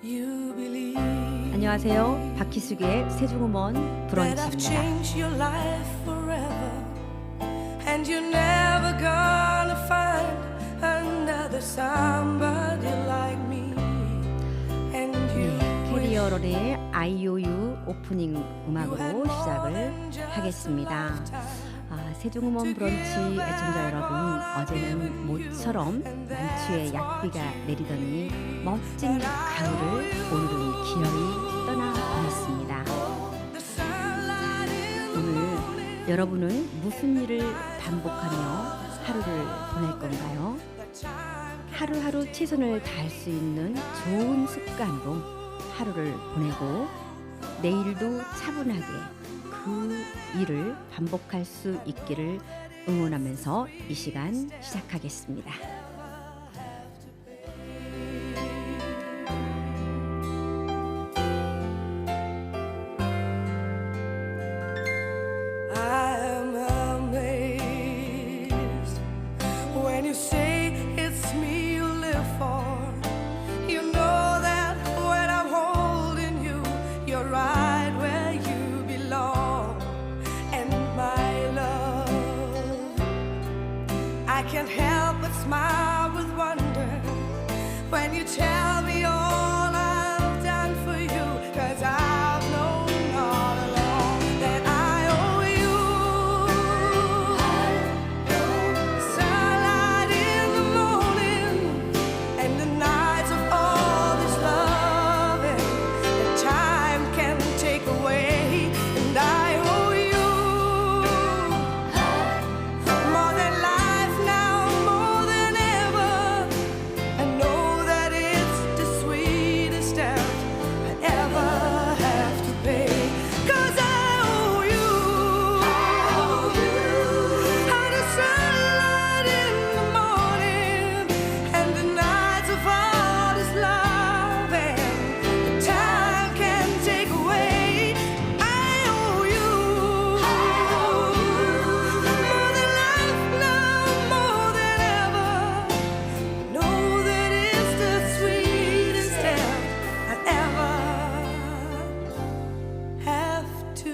you believe 안녕하세요. 박희숙의 세종음원 that I've 브런치입니다. changed your life forever and you're never gonna find another somebody like me and you 캐리어런의 IOU 오프닝 음악으로 시작을 하겠습니다. 세종음원 브런치 애청자 여러분, 어제는 모처럼 만추의 약비가 내리더니 멋진 가을을 오늘은 기어이 떠나보냈습니다. 오늘 여러분은 무슨 일을 반복하며 하루를 보낼 건가요? 하루하루 최선을 다할 수 있는 좋은 습관으로 하루를 보내고 내일도 차분하게 그 일을 반복할 수 있기를 응원하면서 이 시간 시작하겠습니다. I am amazed when you say it's me you live for. You know that when I'm holding you, you're right where you belong. And my love, I can't help but smile with wonder when you tell me all I've done for you, 'cause I've known all along that I owe you. Sunlight in the morning and the nights of all this loving that time can take away, and I owe you more than life now, more than ever. I know that it's the sweetest debt I'd ever have to pay, 'cause I owe you. And the sunlight in the morning and the nights of all this love and the time can take away. I owe you more than life now, more than ever. Know that it's the sweetest debt I'd ever have to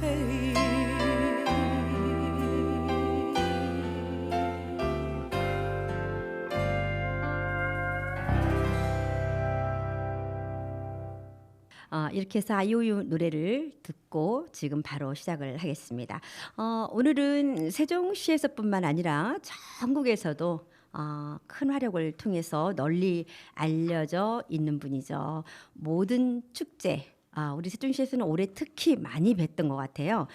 pay. 이렇게 해서 아이오유 노래를 듣고 지금 바로 시작을 하겠습니다. 오늘은 세종시에서뿐만 아니라 전국에서도 큰 활약을 통해서 널리 알려져 있는 분이죠. 모든 축제, 우리 세종시에서는 올해 특히 많이 뵀던 것 같아요.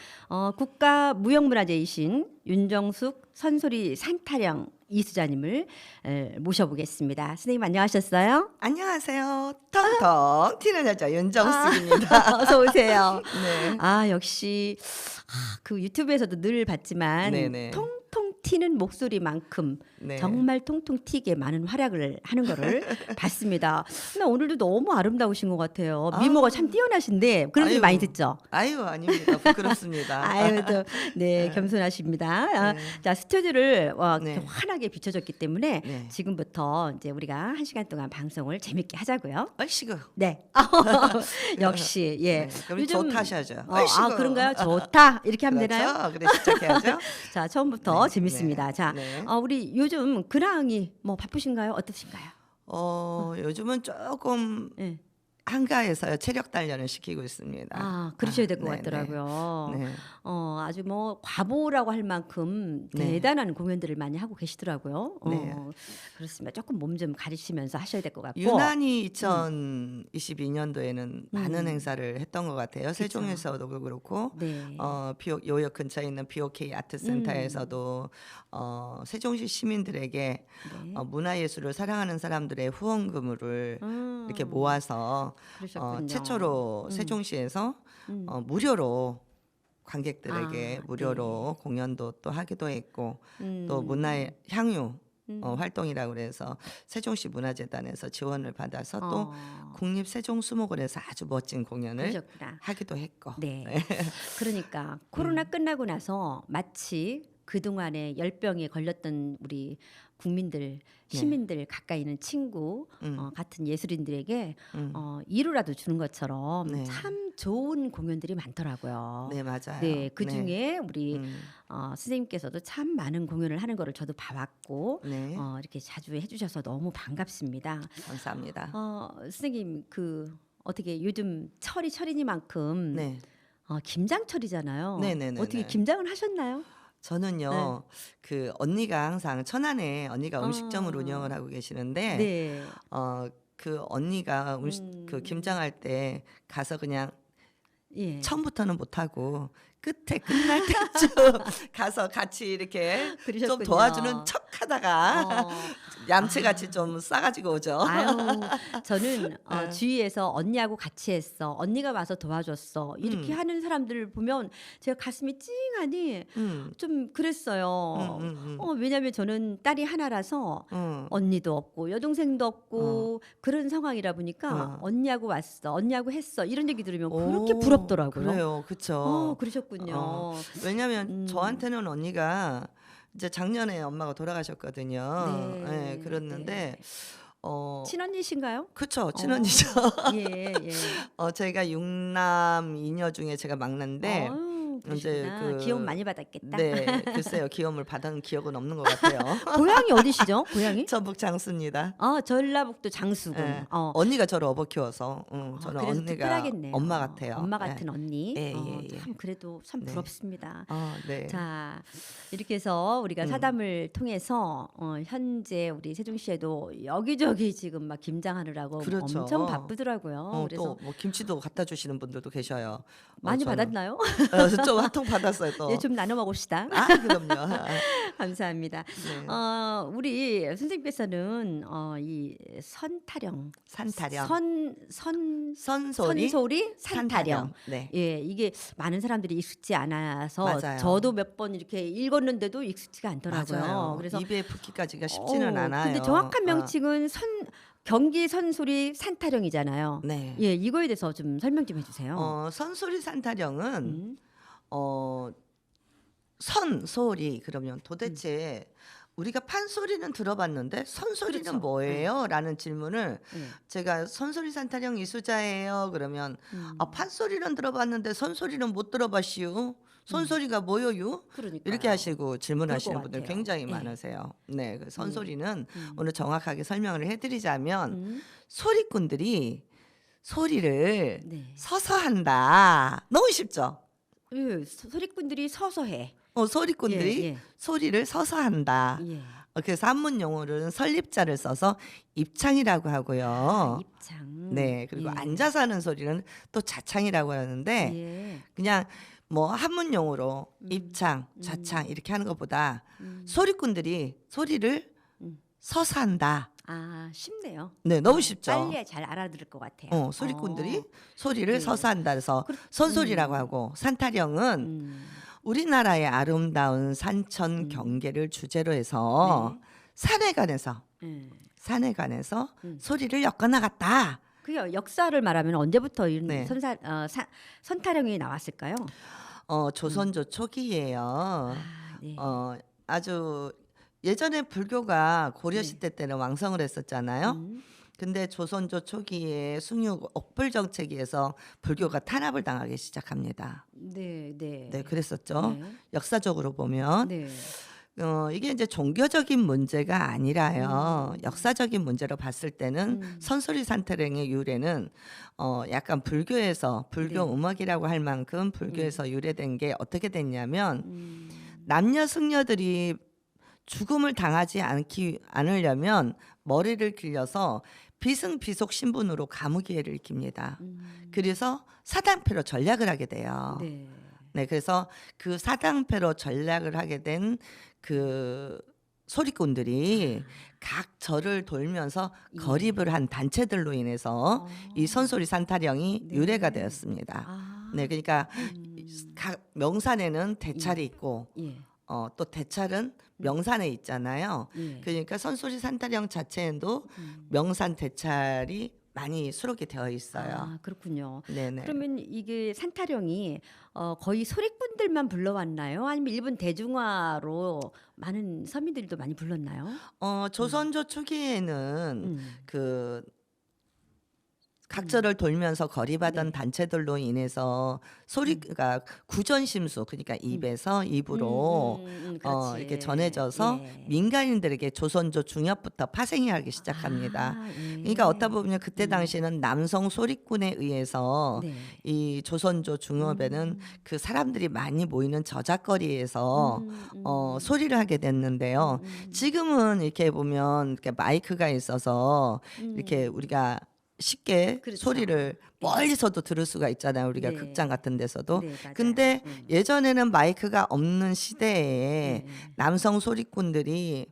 국가무형문화재이신 윤정숙 선소리 산타령 이수자님을 모셔보겠습니다. 선생님 안녕하셨어요? 안녕하세요. 텅텅 튀는 여자 윤정숙입니다. 어서 오세요. 네. 역시 그 유튜브에서도 늘 봤지만 네네. 통통 튀는 목소리만큼 네. 정말 통통 튀게 많은 활약을 하는 거를 봤습니다. 근데 오늘도 너무 아름다우신 것 같아요. 미모가 참 뛰어나신데 그런 일 아유. 많이 듣죠? 아유 아닙니다. 부끄럽습니다. 아유, 또, 네, 겸손하십니다. 네. 자, 스튜디오를 네. 이렇게 환하게 비춰줬기 때문에 네. 지금부터 이제 우리가 1시간 동안 방송을 재밌게 하자고요. 얼씨구. 네. 역시, 예. 네. 그럼 좋다셔야죠. 그런가요? 좋다. 이렇게 하면 되나요? 그렇죠. 그래 시작해야죠. 자, 처음부터 네, 재밌습니다. 네, 자, 네. 우리 요즘 근황이 뭐 바쁘신가요? 어떠신가요? 요즘은 조금 네. 한가해서요. 체력 단련을 시키고 있습니다. 그러셔야 될 것 네, 같더라고요. 네. 아주 뭐 과보라고 할 만큼 네. 대단한 공연들을 많이 하고 계시더라고요. 네. 그렇습니다. 조금 몸 좀 가리시면서 하셔야 될 것 같고. 유난히 2022년도에는 많은 행사를 했던 것 같아요. 그쵸. 세종에서도 그렇고 네. 요역 근처에 있는 BOK 아트센터에서도 세종시 시민들에게 네. 문화예술을 사랑하는 사람들의 후원금을 이렇게 모아서 그러셨군요. 최초로 세종시에서 무료로 관객들에게 무료로 공연도 또 하기도 했고 또 문화의 향유 활동이라고 그래서 세종시 문화재단에서 지원을 받아서 또 국립세종수목원에서 아주 멋진 공연을 그러셨구나. 하기도 했고. 네. 그러니까 코로나 끝나고 나서 마치 그동안에 열병에 걸렸던 우리 국민들, 시민들 가까이 있는 친구 같은 예술인들에게 위로라도 주는 것처럼 네. 참 좋은 공연들이 많더라고요. 네, 맞아요. 네, 그 네. 중에 우리 선생님께서도 참 많은 공연을 하는 거를 저도 봐왔고 네. 이렇게 자주 해주셔서 너무 반갑습니다. 감사합니다. 선생님 그 어떻게 요즘 철이니만큼 네. 김장철이잖아요. 네네네네. 어떻게 김장을 하셨나요? 저는요, 그 언니가 항상 천안에 언니가 음식점을 어. 운영을 하고 계시는데, 네. 그 언니가 그 김장할 때 가서 그냥 예. 처음부터는 못하고 끝에 끝날 때쯤 가서 같이 이렇게 좀 그러셨군요. 도와주는 척하다가 어. 얌체같이 좀 싸가지고 오죠. 아유, 저는 네. 주위에서 언니하고 같이 했어. 언니가 와서 도와줬어. 이렇게 음. 하는 사람들을 보면 제가 가슴이 찡하니 음, 좀 그랬어요. 음. 왜냐하면 저는 딸이 하나라서 음. 언니도 없고 여동생도 없고 그런 상황이라 보니까 언니하고 왔어. 언니하고 했어. 이런 얘기 들으면 그렇게 오, 부럽더라고요. 그래요, 그렇죠. 그러셨군요. 왜냐하면 저한테는 언니가 이제 작년에 엄마가 돌아가셨거든요. 네, 네, 그랬는데 친언니신가요? 그쵸, 친언니죠. 예, 예. 저희가 6남 2녀 중에 제가 막내인데 이제 그러시구나. 기억 많이 받았겠다. 네, 글쎄요, 기염을 받은 기억은 없는 것 같아요. 고향이 어디시죠? 고향이? 전북 장수입니다. 전라북도 장수군. 네. 언니가 저를 업어 키워서 저는 그래서 언니가 특별하겠네요. 엄마 같아요. 엄마 네. 같은 언니. 예, 예, 예. 참 그래도 참 네. 부럽습니다. 네. 자, 이렇게 해서 우리가 사담을 통해서 현재 우리 세종시에도 여기저기 지금 막 김장하느라고 그렇죠. 엄청 바쁘더라고요. 그래서 또 뭐 김치도 갖다 주시는 분들도 계셔요. 많이 저는- 받았나요? 좀 한 통 받았어요 또. 예, 좀 나눠 먹읍시다. 그럼요. 감사합니다. 네. 우리 선생님께서는 이 선타령, 산타령. 선소리, 산타령. 산타령. 네. 예, 이게 많은 사람들이 익숙지 않아서 맞아요. 저도 몇 번 이렇게 읽었는데도 익숙지가 않더라고요. 맞아요. 그래서 입에 붙기까지가 쉽지는 않아요. 근데 정확한 명칭은 경기 선소리 산타령이잖아요. 네. 예, 이거에 대해서 좀 설명 좀 해주세요. 선소리 산타령은 음. 선소리 그러면 도대체 우리가 판소리는 들어봤는데 선소리는 그렇죠. 뭐예요? 라는 질문을 예. 제가 선소리 산타령 이수자예요. 그러면 판소리는 들어봤는데 선소리는 못 들어봤시오. 선소리가 뭐요유? 그러니까요. 이렇게 하시고 질문하시는 그럴 것 분들 같아요. 굉장히 예. 많으세요. 네, 그 선소리는 오늘 정확하게 설명을 해드리자면 음. 소리꾼들이 소리를 네. 서서 한다. 너무 쉽죠? 예, 소리꾼들이 서서 해. 소리꾼들이 예. 소리를 서서 한다. 예. 그래서 한문 용어로는 설립자를 써서 입창이라고 하고요. 입창. 네, 그리고 예. 앉아서 하는 소리는 또 자창이라고 하는데 예. 그냥 뭐 한문 용어로 입창, 자창 이렇게 하는 것보다 소리꾼들이 소리를 서서 한다. 쉽네요. 네, 너무 쉽죠. 빨리 잘 알아들을 것 같아요. 소리꾼들이 소리를 네. 서서 한다. 그래서 선소리라고 하고 산타령은 우리나라의 아름다운 산천 경계를 주제로 해서 산에 관해서 소리를 엮어 나갔다. 그 역사를 말하면 언제부터 이런 네. 선타령이 나왔을까요? 조선조 초기예요. 네. 아주 예전에 불교가 고려 시대 때는 왕성을 했었잖아요. 근데 조선조 초기에 숭유 억불 정책에서 불교가 탄압을 당하기 시작합니다. 네, 네. 네, 그랬었죠. 네. 역사적으로 보면 네. 이게 이제 종교적인 문제가 아니라요. 역사적인 문제로 봤을 때는 선소리 산타령의 유래는 약간 불교에서 불교 네. 음악이라고 할 만큼 불교에서 유래된 게 어떻게 됐냐면 남녀 승려들이 죽음을 당하지 않으려면 머리를 길러서 비승비속 신분으로 감옥이해를 익힙니다. 그래서 사당패로 전략을 하게 돼요. 네. 네, 그래서 그 사당패로 전략을 하게 된 그 소리꾼들이 각 절을 돌면서 거립을 한 단체들로 인해서 이 선소리 산타령이 네. 유래가 되었습니다. 네, 그러니까 각 명산에는 대찰이 있고 예. 또 대찰은 명산에 있잖아요. 예. 그러니까 선소리 산타령 자체에도 명산 대찰이 많이 수록이 되어 있어요. 아, 그렇군요. 네네. 그러면 이게 산타령이 거의 소리꾼들만 불러왔나요? 아니면 일본 대중화로 많은 서민들도 많이 불렀나요? 조선조 초기에는 음. 그 각절을 돌면서 거리받던 네. 단체들로 인해서 소리가 구전심수, 그러니까 입에서 입으로 이렇게 그렇지. 전해져서 예. 민간인들에게 조선조 중엽부터 파생이 하기 시작합니다. 아, 예. 그러니까 어떻다 보면 그때 당시에는 남성 소리꾼에 의해서 네. 이 조선조 중엽에는 그 사람들이 많이 모이는 저작거리에서 소리를 하게 됐는데요. 지금은 이렇게 보면 이렇게 마이크가 있어서 이렇게 우리가 쉽게 그렇죠. 소리를 멀리서도 들을 수가 있잖아요. 우리가 네. 극장 같은 데서도. 네, 맞아요. 근데 예전에는 마이크가 없는 시대에 네. 남성 소리꾼들이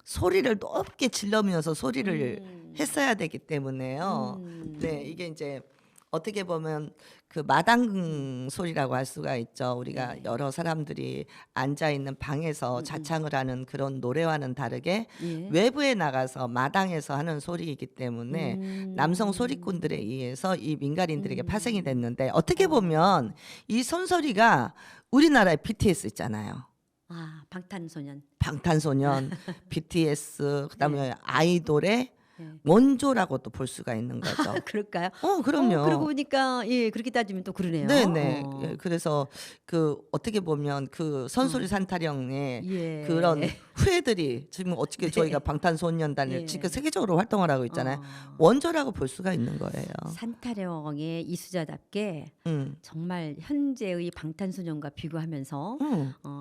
소리를 높게 질러면서 소리를 했어야 되기 때문에요. 네, 이게 이제 어떻게 보면 그 마당 소리라고 할 수가 있죠. 우리가 네. 여러 사람들이 앉아 있는 방에서 자창을 하는 그런 노래와는 다르게 예. 외부에 나가서 마당에서 하는 소리이기 때문에 남성 소리꾼들에 의해서 이 민간인들에게 파생이 됐는데 어떻게 보면 이 손소리가 우리나라의 BTS 있잖아요. 아, 방탄소년. 방탄소년, BTS, 그다음에 아이돌의 네. 원조라고도 볼 수가 있는 거죠. 그럴까요? 그럼요. 그러고 보니까 예, 그렇게 따지면 또 그러네요. 네네. 예, 그래서 그 어떻게 보면 그 선소리 산타령의 예. 그런 후예들이 지금 어떻게 네. 저희가 방탄소년단을 예. 지금 세계적으로 활동을 하고 있잖아요. 어. 원조라고 볼 수가 있는 거예요. 산타령의 이수자답게 음. 정말 현재의 방탄소년과 비교하면서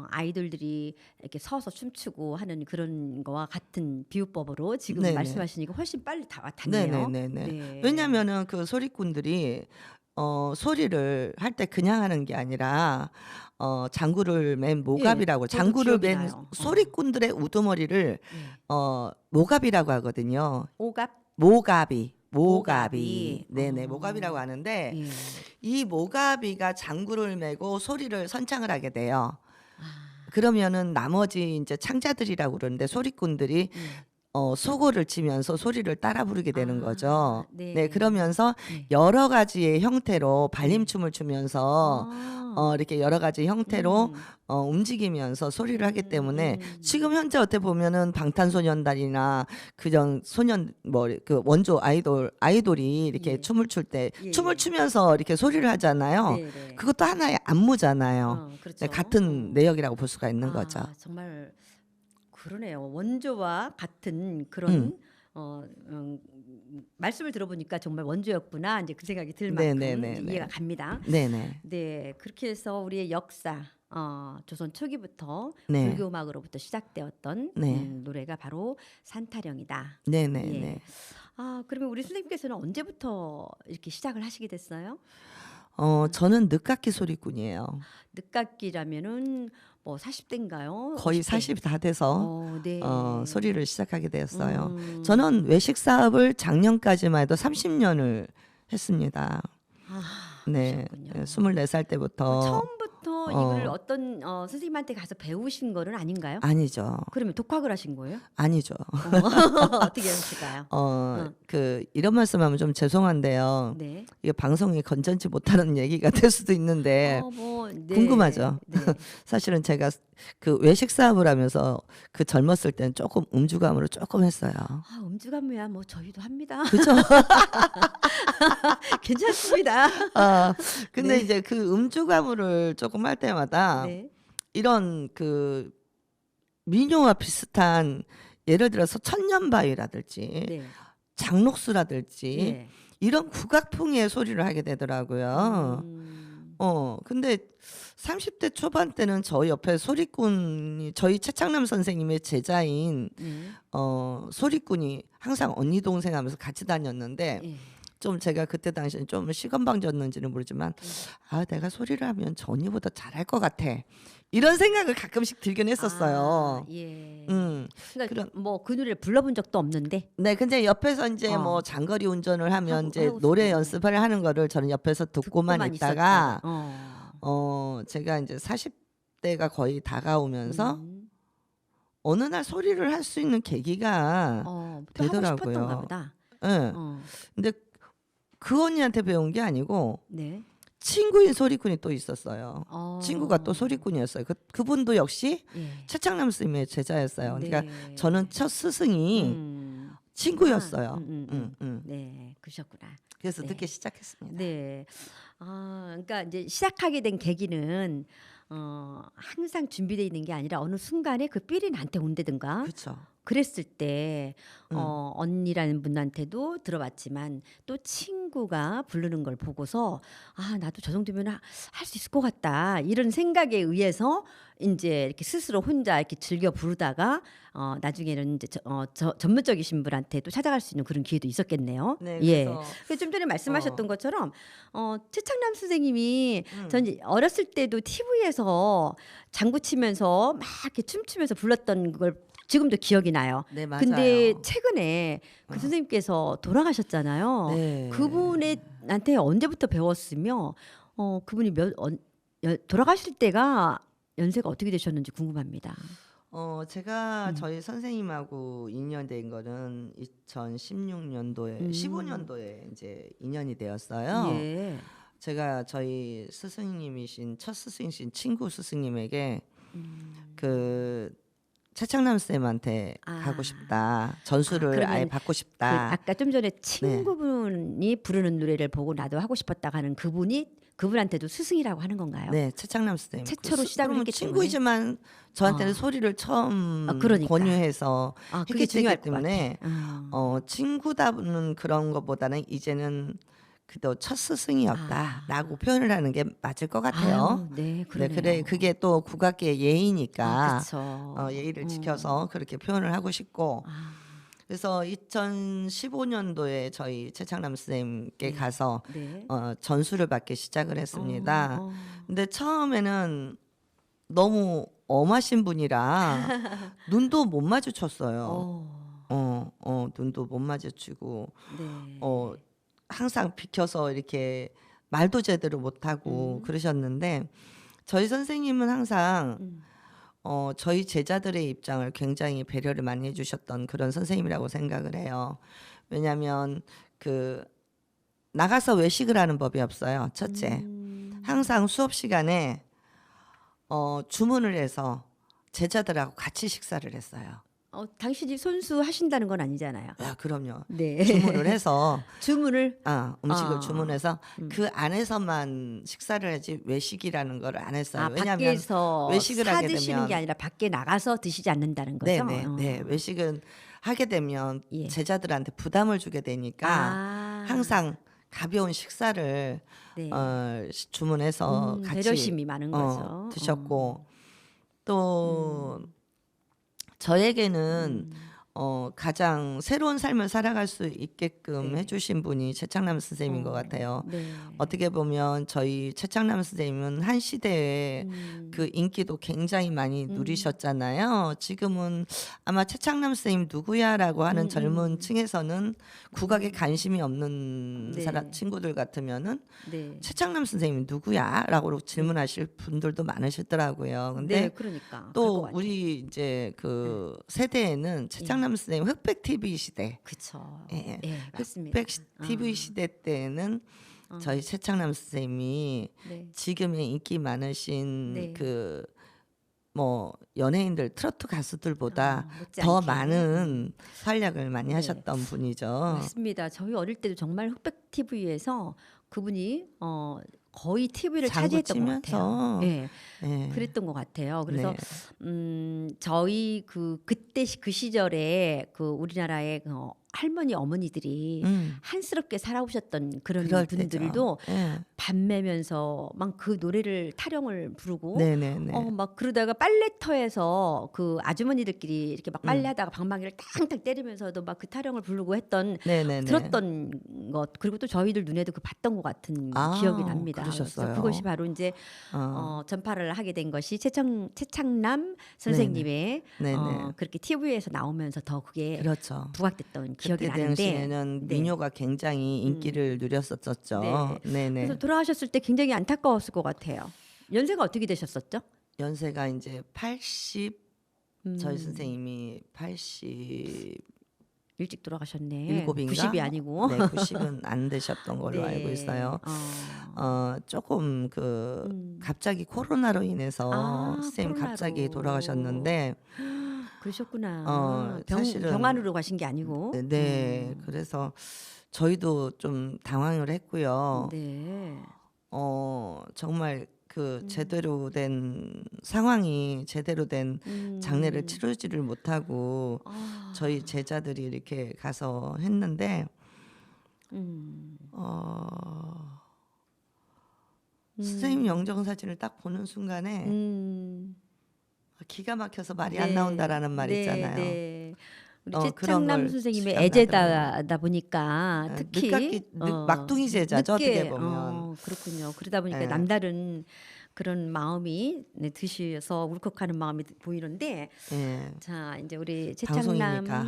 아이돌들이 이렇게 서서 춤추고 하는 그런 거와 같은 비유법으로 지금 네네. 말씀하시니까 훨씬 빨리 다 왔네요. 네네네네. 네. 왜냐하면은 그 소리꾼들이 소리를 할 때 그냥 하는 게 아니라 장구를 맨 모갑이라고, 저도 장구를 기억이 맨 나요. 소리꾼들의 우두머리를 모갑이라고 하거든요. 오갑. 모가비. 모가비. 네네, 모가비라고 하는데 예. 이 모가비가 장구를 메고 소리를 선창을 하게 돼요. 아. 그러면은 나머지 이제 창자들이라고 그러는데 소리꾼들이 소고를 치면서 소리를 따라 부르게 되는 아, 거죠. 네. 네, 그러면서 네. 여러 가지의 형태로 발림춤을 추면서 이렇게 여러 가지 형태로 움직이면서 소리를 하기 때문에 지금 현재 어떻게 보면은 방탄소년단이나 그전 소년 뭐 그 원조 아이돌이 이렇게 예. 춤을 출 때 예, 춤을 예. 추면서 이렇게 소리를 하잖아요. 네네. 그것도 하나의 안무잖아요. 그렇죠. 네, 같은 내역이라고 볼 수가 있는 거죠. 정말 그러네요. 원조와 같은 그런 음. 말씀을 들어보니까 정말 원조였구나 이제 그 생각이 들 만큼 네네네네. 이해가 갑니다. 네네. 네, 그렇게 해서 우리의 역사 조선 초기부터 네. 불교 음악으로부터 시작되었던 네. 노래가 바로 산타령이다. 네네네. 예. 그러면 우리 선생님께서는 언제부터 이렇게 시작을 하시게 됐어요? 저는 늦깎이 소리꾼이에요. 늦깎이라면은 뭐 40대인가요? 거의 40이 다 돼서 네. 소리를 시작하게 되었어요. 저는 외식 사업을 작년까지만 해도 30년을 했습니다. 네, 그러셨군요. 24살 때부터. 처음부터 이걸 어떤 선생님한테 가서 배우신 거는 아닌가요? 아니죠. 그러면 독학을 하신 거예요? 아니죠. 어떻게 하실까요? 그 이런 말씀하면 좀 죄송한데요. 네. 이게 방송에 건전치 못하는 얘기가 될 수도 있는데 네. 궁금하죠. 네. 사실은 제가 그 외식 사업을 하면서 그 젊었을 때는 조금 음주감으로 조금 했어요. 음주감이야 뭐 저희도 합니다. 그죠? 괜찮습니다. 근데 네. 이제 그 음주가무를 조금 할 때마다 네. 이런 그 민요와 비슷한 예를 들어서 천년바위라든지 네. 장록수라든지 네. 이런 국악풍의 소리를 하게 되더라고요. 근데 30대 초반 때는 저희 옆에 소리꾼이 저희 최창남 선생님의 제자인 네. 소리꾼이 항상 언니 동생 하면서 같이 다녔는데 예. 좀 제가 그때 당시에 좀 시건방졌는지는 모르지만 내가 소리를 하면 저 언니보다 잘할 것 같아 이런 생각을 가끔씩 들긴 했었어요. 예. 그런- 그러니까 뭐 그 노래를 불러본 적도 없는데. 네, 근데 옆에서 이제 뭐 장거리 운전을 하면 이제 노래 연습을 하는 거를 저는 옆에서 듣고만 있다가 제가 이제 40대가 거의 다가오면서 어느 날 소리를 할 수 있는 계기가 또 하고 되더라고요. 싶었던가 보다. 예. 근데 그 언니한테 배운 게 아니고 네. 친구인 소리꾼이 또 있었어요. 어. 친구가 또 소리꾼이었어요. 그분도 역시 예. 최창남 스님의 제자였어요. 그러니까 네. 저는 첫 스승이 음. 친구였어요. 네, 그러셨구나. 그래서 네. 듣기 시작했습니다. 네. 그러니까 이제 시작하게 된 계기는 항상 준비되어 있는 게 아니라 어느 순간에 그 삘이 나한테 온다든가 그렇죠. 그랬을 때 음. 언니라는 분한테도 들어봤지만 또 친구가 부르는 걸 보고서 나도 저 정도면 할 수 있을 것 같다 이런 생각에 의해서 이제 이렇게 스스로 혼자 이렇게 즐겨 부르다가 나중에는 이제 전문적이신 분한테 또 찾아갈 수 있는 그런 기회도 있었겠네요. 네, 예. 그래서 그래서 좀 전에 말씀하셨던 것처럼 최창남 선생님이 음. 전 어렸을 때도 TV에서 장구 치면서 막 이렇게 춤추면서 불렀던 걸 지금도 기억이 나요. 네, 맞아요. 근데 최근에 그 어. 선생님께서 돌아가셨잖아요. 네. 그분한테 언제부터 배웠으며 그분이 돌아가실 때가 연세가 어떻게 되셨는지 궁금합니다. 제가 저희 선생님하고 인연된 거는 2016년도에 15년도에 이제 인연이 되었어요. 예. 제가 저희 스승님이신 첫 스승이신 친구 스승님에게 그 최창남 쌤한테 가고 싶다. 전수를 그러면 아예 받고 그 싶다. 아까 좀 전에 친구분이 부르는 노래를 보고 나도 하고 싶었다 하는 그분한테도 스승이라고 하는 건가요? 네, 최창남 쌤. 최초로 시작을 그러면 했기 친구이지만 저한테는 소리를 처음 그러니까. 권유해서 그게 했기 중요할 것 때문에 같아. 친구다는 그런 것보다는 이제는 그래도 첫 스승이었다라고 표현을 하는 게 맞을 것 같아요. 네, 네, 그러네요. 그래 그게 또 국악계의 예의니까 그렇죠. 예의를 지켜서 그렇게 표현을 하고 싶고 그래서 2015년도에 저희 최창남 선생님께 가서 네. 전수를 받기 시작을 했습니다. 어. 근데 처음에는 너무 엄하신 분이라 눈도 못 마주쳤어요. 눈도 못 마주치고 네. 항상 비켜서 이렇게 말도 제대로 못하고 그러셨는데 저희 선생님은 항상 저희 제자들의 입장을 굉장히 배려를 많이 해주셨던 그런 선생님이라고 생각을 해요. 왜냐하면 그 나가서 외식을 하는 법이 없어요. 첫째, 항상 수업 시간에 주문을 해서 제자들하고 같이 식사를 했어요. 당신이 손수 하신다는 건 아니잖아요. 야, 그럼요. 네. 주문을 해서 주문을 음식을 주문해서 그 안에서만 식사를 하지 외식이라는 걸 안 했어요. 왜냐하면 밖에서 외식을 사 하게 드시는 되면 게 아니라 밖에 나가서 드시지 않는다는 거죠. 네. 외식은 하게 되면 예. 제자들한테 부담을 주게 되니까 항상 가벼운 식사를 네. 주문해서 같이 배려심이 많은 거죠. 드셨고 또 저에게는 가장 새로운 삶을 살아갈 수 있게끔 해주신 분이 최창남 선생님인 것 같아요. 네. 어떻게 보면 저희 최창남 선생님은 한 시대에 그 인기도 굉장히 많이 누리셨잖아요. 지금은 아마 최창남 선생님 누구야라고 하는 젊은 층에서는 국악에 관심이 없는 네. 친구들 같으면은 네. 최창남 선생님이 누구야라고 질문하실 분들도 많으시더라고요. 근데 네, 그러니까 그럴 것 또 같아요. 우리 이제 그 세대에는 최창남 선생님 흑백 TV 시대, 그렇죠. 예, 예, 맞습니다. 흑백 TV 시대 때는 저희 최창남 선생님이 네. 지금의 인기 많으신 네. 그 뭐 연예인들 트로트 가수들보다 더 못지않게. 많은 활약을 많이 네. 하셨던 분이죠. 맞습니다. 저희 어릴 때도 정말 흑백 TV에서 그분이 거의 TV를 장구 차지했던 것 같아요. 치면서. 예, 예. 그랬던 것 같아요. 그래서 네. 저희 그때 그 시절에 그 우리나라의 할머니 어머니들이 한스럽게 살아오셨던 그런 그럴 분들도 때죠. 예. 밤매면서 막 그 노래를 타령을 부르고 네네네. 막 그러다가 빨래터에서 그 아주머니들끼리 이렇게 막 빨래하다가 방망이를 탕탕 때리면서도 막 그 타령을 부르고 했던 네네네. 들었던 것 그리고 또 저희들 눈에도 그 봤던 것 같은 기억이 납니다. 그러셨어요. 그래서 그것이 바로 이제 전파를 하게 된 것이 최창남 선생님의 네네. 그렇게 TV에서 나오면서 더 그게 그렇죠. 부각됐던 기억이 그때 나는데 당시에는 네. 민요가 굉장히 인기를 누렸었죠. 네네. 그래서 돌아가셨을 때 굉장히 안타까웠을 것 같아요. 연세가 어떻게 되셨었죠? 연세가 이제 80 저희 선생님이 80 일찍 돌아가셨네. 일곱인가? 90이 아니고. 네, 90은 안 되셨던 걸로 네. 알고 있어요. 어. 조금 갑자기 코로나로 인해서 아, 선생님 갑자기 코로나로. 돌아가셨는데 그러셨구나. 사실은 병원으로 가신 게 아니고. 네, 그래서 저희도 좀 당황을 했고요. 네. 정말 그 제대로 된 상황이 제대로 된 장례를 치르지를 못하고 아. 저희 제자들이 이렇게 가서 했는데 음. 선생님 영정 사진을 딱 보는 순간에 음. 기가 막혀서 말이 네. 안 나온다라는 말 네, 있잖아요. 네. 우리 그런 최창남 걸 선생님의 생각나더라고요. 애제다 보니까 특히 막둥이 제자죠, 어떻게 보면. 그렇군요. 그러다 보니까 네. 남다른 그런 마음이 드셔서 울컥하는 마음이 보이는데 예. 자 이제 우리 방송이니까.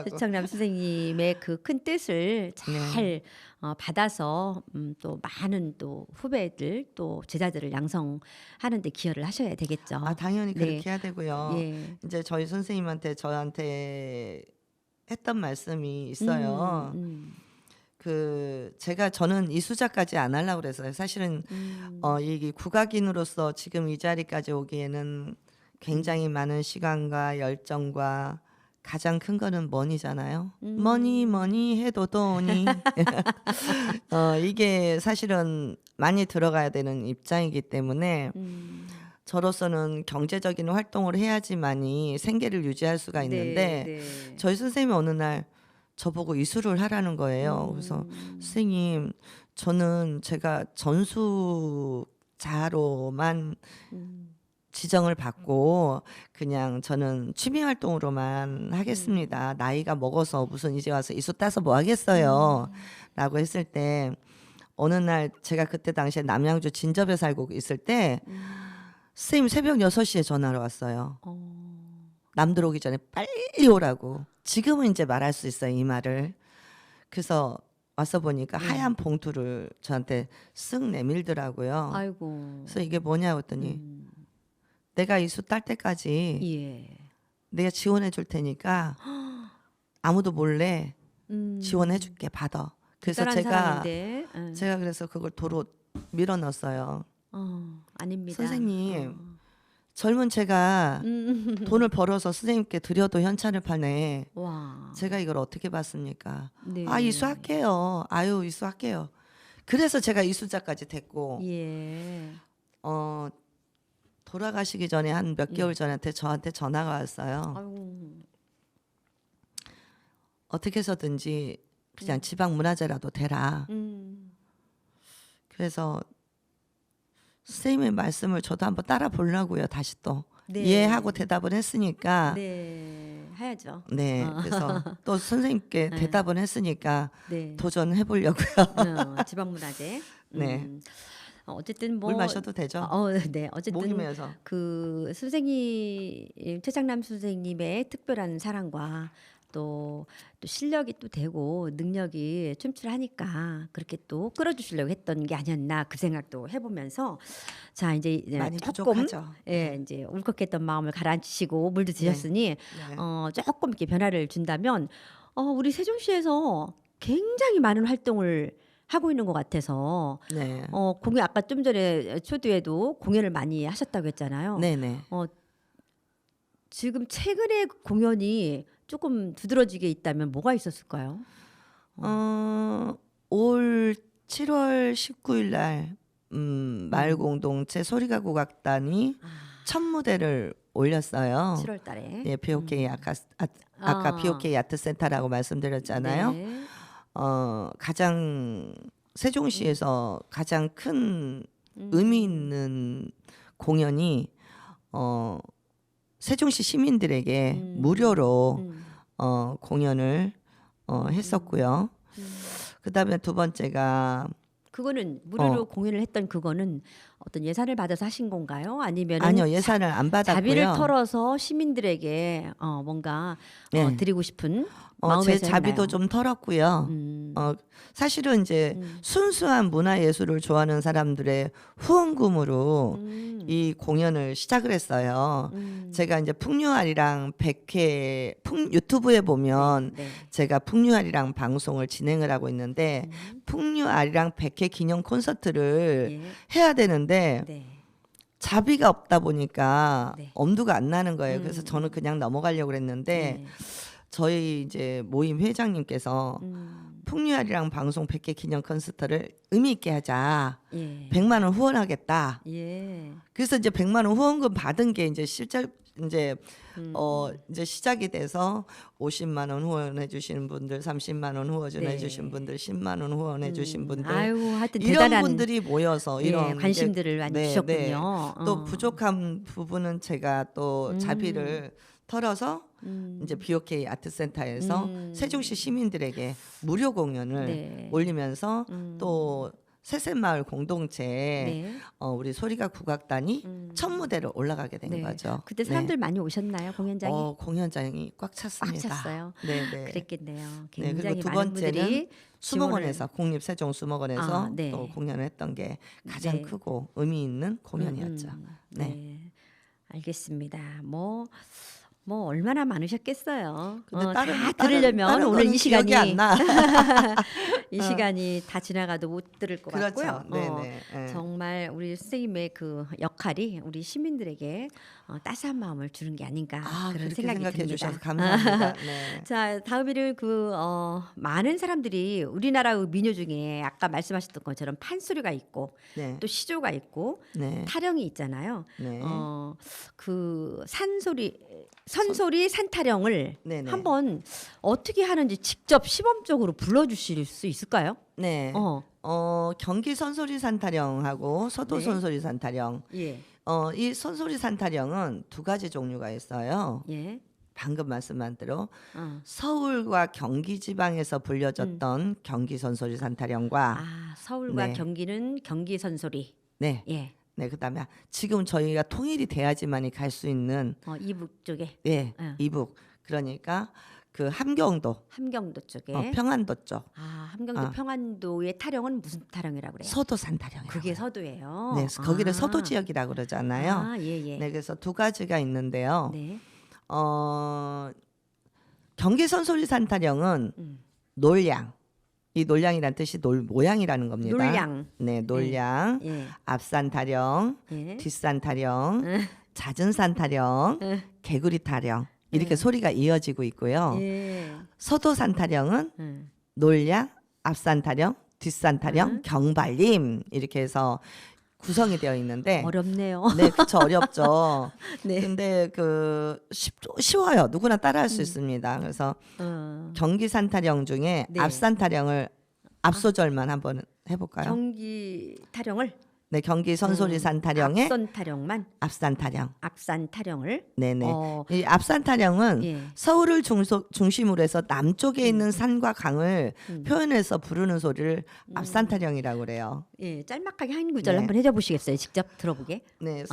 최창남 선생님의 그 큰 뜻을 잘 받아서 또 많은 또 후배들 또 제자들을 양성하는 데 기여를 하셔야 되겠죠. 당연히 네. 그렇게 해야 되고요. 예. 이제 저희 선생님한테 저한테 했던 말씀이 있어요. 저는 이수자까지 안 하려고 그랬어요. 사실은 이 국악인으로서 지금 이 자리까지 오기에는 굉장히 많은 시간과 열정과 가장 큰 거는 머니잖아요. 머니 해도 돈이 이게 사실은 많이 들어가야 되는 입장이기 때문에 저로서는 경제적인 활동을 해야지만이 생계를 유지할 수가 있는데 네. 저희 선생님이 어느 날 저보고 이수를 하라는 거예요. 그래서 선생님 저는 제가 전수자로만 지정을 받고 그냥 저는 취미 활동으로만 하겠습니다. 나이가 먹어서 무슨 이제 와서 이수 따서 뭐 하겠어요. 라고 했을 때 어느 날 제가 그때 당시에 남양주 진접에 살고 있을 때 선생님 새벽 6시에 전화가 왔어요. 남들 오기 전에 빨리 오라고. 지금은 이제 말할 수 있어요, 이 말을. 그래서 와서 보니까 하얀 봉투를 저한테 쓱 내밀더라고요. 아이고. 그래서 이게 뭐냐고 했더니 내가 이수 딸 때까지 예. 내가 지원해 줄 테니까 아무도 몰래 지원해 줄게, 받아. 그래서 대단한 사람인데. 제가 그래서 그걸 도로 밀어 넣었어요. 아닙니다. 선생님, 젊은 제가 돈을 벌어서 선생님께 드려도 현찰을 파네. 와. 제가 이걸 어떻게 받습니까? 네. 이수할게요. 아유, 이수할게요. 그래서 제가 이수자까지 됐고 예. 돌아가시기 전에 한 몇 개월 전한테 저한테 전화가 왔어요. 아이고. 어떻게 해서든지 그냥 지방 문화재라도 되라. 그래서 선생님의 말씀을 저도 한번 따라 보려고요. 다시 또 네. 이해하고 대답을 했으니까. 네. 해야죠. 네. 그래서 또 선생님께 대답을 했으니까 네. 도전해 보려고요. 지방문화재. 네. 어쨌든 뭐 물 마셔도 되죠? 네. 어쨌든 목이 메어서. 그 선생님 최창남 선생님의 특별한 사랑과 또 실력이 또 되고 능력이 춤출하니까 그렇게 또 끌어주시려고 했던 게 아니었나 그 생각도 해보면서 자 이제 많이 조금 부족하죠. 이제 울컥했던 마음을 가라앉히시고 물도 드셨으니 네. 조금 이렇게 변화를 준다면 우리 세종시에서 굉장히 많은 활동을 하고 있는 것 같아서 네. 공연 아까 좀 전에 초두에도 공연을 많이 하셨다고 했잖아요. 네네. 지금 최근에 공연이 조금 두드러지게 있다면 뭐가 있었을까요? 올 7월 19일 날 마을공동체 소리가국악단이 첫 무대를 올렸어요. 7월달에. 예, BOK 아까 BOK 아트센터라고 말씀드렸잖아요. 네. 가장 세종시에서 가장 큰 의미 있는 공연이 세종시 시민들에게 무료로 공연을 했었고요. 그다음에 두 번째가 그거는 무료로 공연을 했던 그거는 어떤 예산을 받아서 하신 건가요? 아니면 아니요, 예산을 안 받았고요. 자비를 털어서 시민들에게 뭔가 네. 드리고 싶은 제 마음에서 자비도 했나요? 좀 털었고요. 사실은 이제 순수한 문화예술을 좋아하는 사람들의 후원금으로 이 공연을 시작을 했어요. 제가 이제 풍류아리랑 100회 유튜브에 보면 네. 제가 풍류아리랑 방송을 진행을 하고 있는데 풍류아리랑 100회 기념 콘서트를 예. 해야 되는데 네. 자비가 없다 보니까 네. 엄두가 안 나는 거예요. 그래서 저는 그냥 넘어가려고 그랬는데 네. 저희 이제 모임 회장님께서 풍류아리랑 방송 100회 기념 콘서트를 의미 있게 하자. 예. 100만 원 후원하겠다. 예. 그래서 이제 100만 원 후원금 받은 게 이제 실제 이제 이제 시작이 돼서 50만 원 후원해 주시는 분들, 30만 원 후원해 네. 주신 분들, 10만 원 후원해 주신 분들 아유, 하여튼 이런 대단한 분들이 모여서 예, 이런 관심들을 많이 네, 주셨군요. 네. 또 부족한 부분은 제가 또 자비를 털어서 이제 BOK 아트센터에서 세종시 시민들에게 무료 공연을 네. 올리면서 또 새샘마을 공동체 네. 우리 소리가 국악단이 첫 무대로 올라가게 된 네. 거죠. 그때 사람들 많이 오셨나요? 공연장에? 공연장이 꽉 찼습니다. 꽉 찼어요. 네. 그랬겠네요. 네, 굉장히 그리고 두 많은 번째는 분들이 수목원에서 국립세종수목원에서 아, 네. 또 공연을 했던 게 가장 네. 크고 의미 있는 공연이었죠. 네. 네. 알겠습니다. 뭐 얼마나 많으셨겠어요. 근데 다 들으려면 다른 오늘 거는 이 시간이 기억이 안 나. 이 시간이 다 지나가도 못 들을 것 그렇죠. 같고요. 네네. 네. 정말 우리 선생님의 그 역할이 우리 시민들에게 따스한 마음을 주는 게 아닌가 그런 그렇게 생각이 생각해 듭니다. 주셔서 감사합니다. 네. 자, 다음에는 많은 사람들이 우리나라의 민요 중에 아까 말씀하셨던 것처럼 판소리가 있고 네. 또 시조가 있고 네. 타령이 있잖아요. 네. 그 선소리 산타령을 네네. 한번 어떻게 하는지 직접 시범적으로 불러주실 수 있을까요? 네. 경기 선소리 산타령하고 서도 네. 선소리 산타령. 예, 이 선소리 산타령은 두 가지 종류가 있어요. 예, 방금 말씀한 대로 어. 서울과 경기 지방에서 불려졌던 경기 선소리 산타령과 서울과 네. 경기는 경기 선소리. 네. 예, 네, 그다음에 지금 저희가 통일이 돼야지만이 갈 수 있는 이북 쪽에, 이북. 그러니까 그 함경도, 함경도 쪽에. 평안도 쪽, 함경도 평안도의 타령은 무슨 타령이라고 그래요? 서도 산타령이라고. 그게 서도예요. 네, 거기를 서도 지역이라고 그러잖아요. 예. 네, 그래서 두 가지가 있는데요. 네. 경기 선소리 산타령은 놀량. 이 놀량이란 뜻이 모양이라는 겁니다. 놀량. 네, 놀량. 예. 앞산 타령, 예. 뒷산 타령, 잦은 산 타령, 개구리 타령 이렇게 소리가 이어지고 있고요. 예. 서도 산 타령은 놀량, 앞산 타령, 뒷산 타령, 경발림 이렇게 해서 구성이 되어 있는데 어렵네요. 네, 그렇죠. 어렵죠. 네. 근데 쉬워요. 누구나 따라할 수 있습니다. 그래서 경기 산타령 중에 네. 앞산 타령을 앞소절만 한번 해볼까요? 경기 타령을 네, 경기 선소리 산타령의 앞선 타령만 앞산 타령. 앞산 타령을 네네. 이 앞산 타령은 예. 서울을 중심으로 해서 남쪽에 있는 산과 강을 표현해서 부르는 소리를 앞산 타령이라고 그래요. 예, 짤막하게 한 구절 네. 한번 해줘보시겠어요? 직접 들어보게. 네.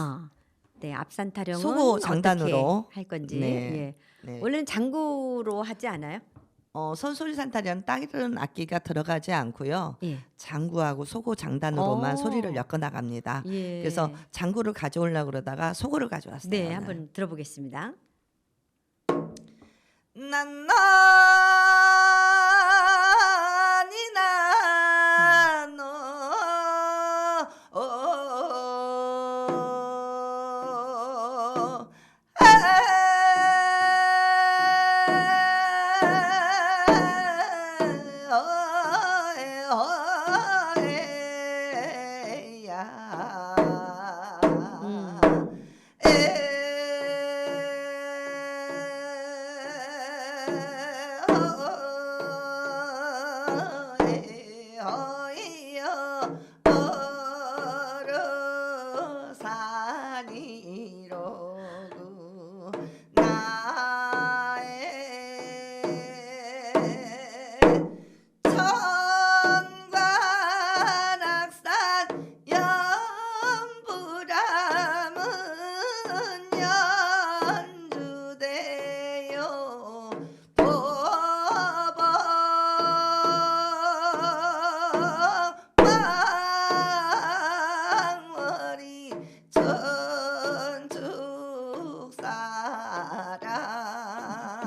네, 앞산 타령은 소고 장단으로 어떻게 할 건지. 네. 예. 네. 원래는 장구로 하지 않아요? 선소리 산타령 다른 악기가 들어가지 않고요. 예. 장구하고 소고 장단으로만 소리를 엮어 나갑니다. 예. 그래서 장구를 가져오려고 그러다가 소고를 가져왔어요. 네, 오늘. 한번 들어보겠습니다.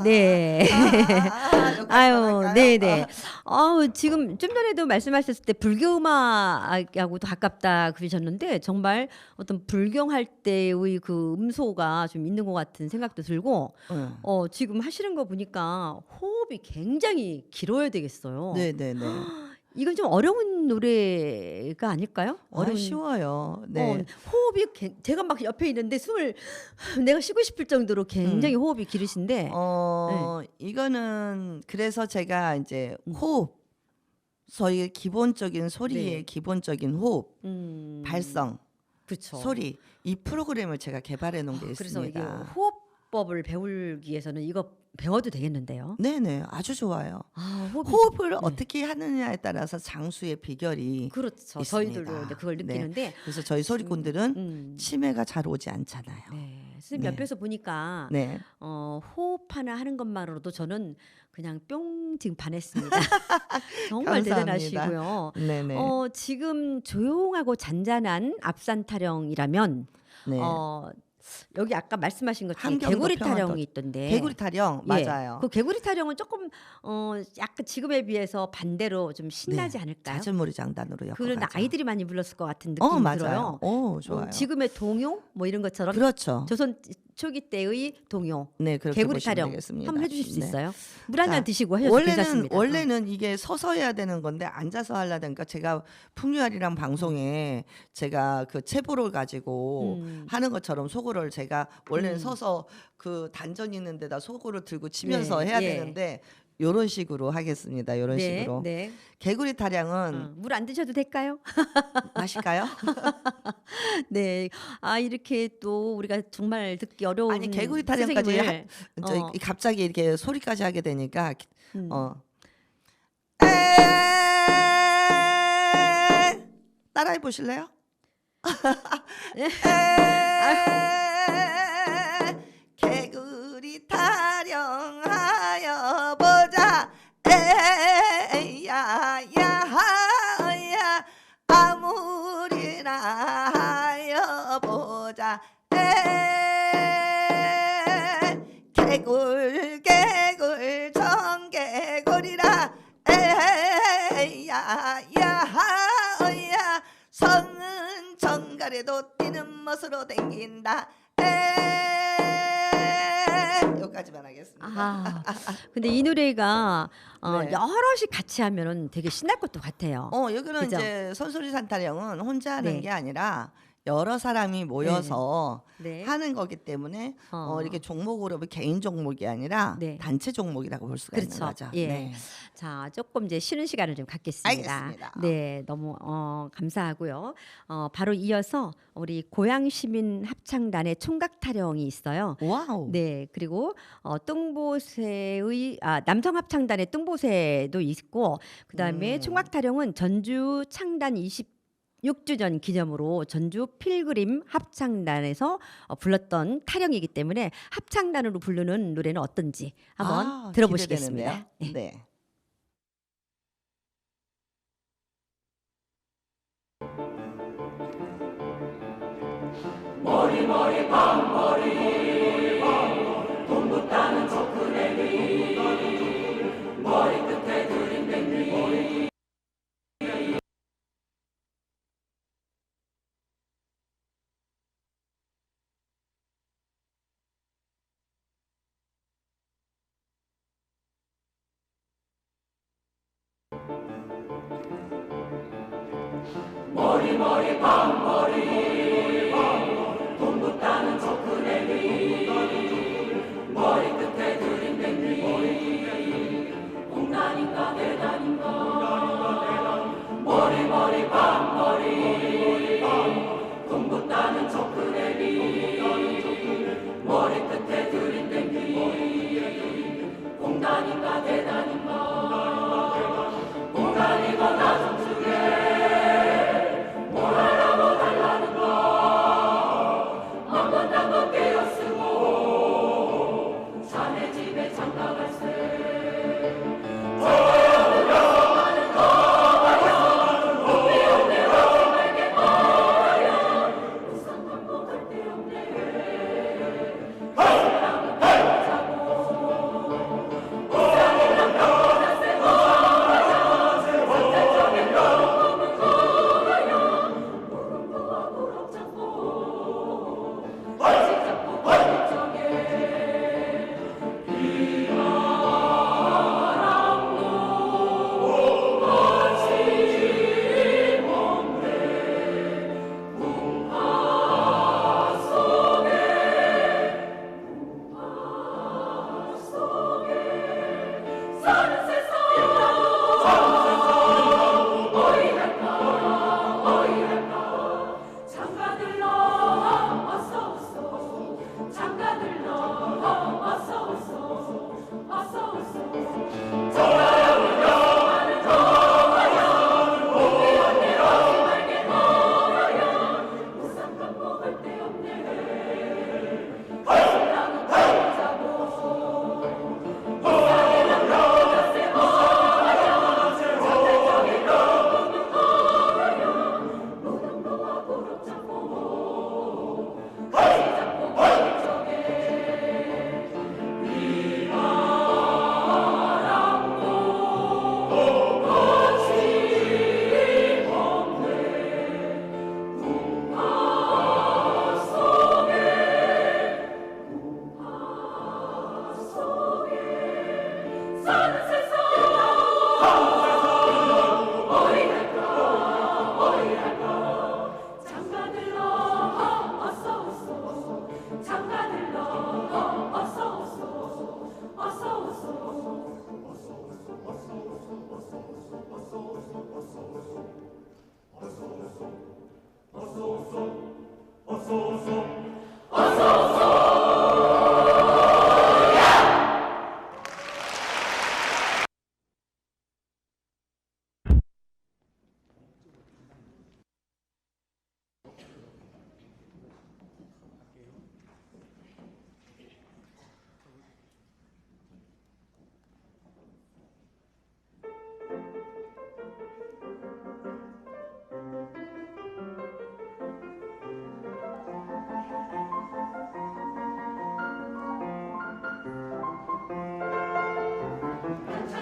네. 여기까지만 아유, 할까요? 네네. 지금 좀 전에도 말씀하셨을 때 불교 음악하고도 가깝다 그러셨는데 정말 어떤 불경할 때의 그 음소가 좀 있는 것 같은 생각도 들고 응. 지금 하시는 거 보니까 호흡이 굉장히 길어야 되겠어요. 네네네. 이건 좀 어려운 노래가 아닐까요? 아, 쉬워요. 어, 네. 호흡이 제가 막 옆에 있는데 숨을 내가 쉬고 싶을 정도로 굉장히 호흡이 길으신데 네. 이거는 그래서 제가 이제 호흡, 저희 기본적인 소리의 네. 기본적인 호흡, 음, 발성, 그렇죠. 소리 이 프로그램을 제가 개발해 놓은 게 그래서 이게 있습니다. 호흡법을 배우기 위해서는 이거 배워도 되겠는데요. 네네, 아주 좋아요. 호흡이 호흡을 어떻게 하느냐에 따라서 장수의 비결이 그렇죠. 있습니다. 저희들도 이제 그걸 네. 느끼는데 그래서 저희 소리꾼들은 치매가 잘 오지 않잖아요. 네. 선생님 네. 옆에서 보니까 네. 호흡 하나 하는 것만으로도 저는 그냥 뿅 지금 반했습니다. 정말 감사합니다. 대단하시고요. 네네. 지금 조용하고 잔잔한 앞산 타령이라면 네. 여기 아까 말씀하신 것 중에 함경도 개구리 평안도. 타령이 있던데. 개구리 타령 예. 맞아요. 그 개구리 타령은 조금 약간 지금에 비해서 반대로 좀 신나지 않을까요? 잦은 장단으로 그런 엮어가죠. 아이들이 많이 불렀을 것 같은 느낌이 맞아요. 들어요. 좋아요. 지금의 동요 뭐 이런 것처럼 그렇죠. 조선 초기 때의 동요. 네, 그렇게 개구리 보시면 타령 되겠습니다. 한번 해주실 수 네. 있어요? 물 한 잔 자, 드시고 하셔도 괜찮습니다. 원래는 이게 서서 해야 되는 건데 앉아서 하려 되니까 제가 풍류아리랑 방송에 제가 그 체보를 가지고 하는 것처럼 소고를 제가 원래는 서서 그 단전 있는 데다 소고를 들고 치면서 네, 해야 예. 되는데 요런 식으로 하겠습니다. 요런 네, 식으로. 네. 개구리 타령은 물 안 드셔도 될까요? 마실까요? 네. 이렇게 또 우리가 정말 듣기 어려운 아니 개구리 타령까지 선생님을, 갑자기 이렇게 소리까지 하게 되니까 따라해 보실래요? 개구리 타령하여 보자 야야야 아무리나 하여 보자 개굴 개굴 청개굴이라 야야야 성은 정갈에도 뛰는 멋으로 댕긴다 여기까지만 하겠습니다. 근데 이 노래가 네. 여럿이 같이 하면은 되게 신날 것도 같아요. 여기는 그죠? 이제 선소리 산타령은 혼자 하는 네. 게 아니라 여러 사람이 모여서 네. 하는 거기 때문에 이렇게 종목으로 개인 종목이 아니라 네. 단체 종목이라고 볼 수가 있는 그렇죠. 거죠. 예. 네. 자, 조금 이제 쉬는 시간을 좀 갖겠습니다. 알겠습니다. 네, 너무 감사하고요. 바로 이어서 우리 고양시민 합창단의 총각 타령이 있어요. 와우. 네, 그리고 뚱보새의 남성 합창단의 뚱보새도 있고, 그다음에 총각 타령은 전주 창단 26주년 기념으로 전주 필그림 합창단에서 불렀던 타령이기 때문에 합창단으로 부르는 노래는 어떤지 한번 들어보시겠습니다. 기대되는데요. 네. 머리 밤머리 동부 따는 초크레기 머리 끝에 들이댄기 머리 밤머리 동부 따는 초크레기 머리 끝에 들이댄기 공단인가 대단인가 머리 밤머리 동부 따는 초크레기 머리 끝에 들이댄기 공단인가 대단인가 공단이고 나성중에 자네 집에 장가 갈세 우산 담고 갈 데 없네 사랑은 자고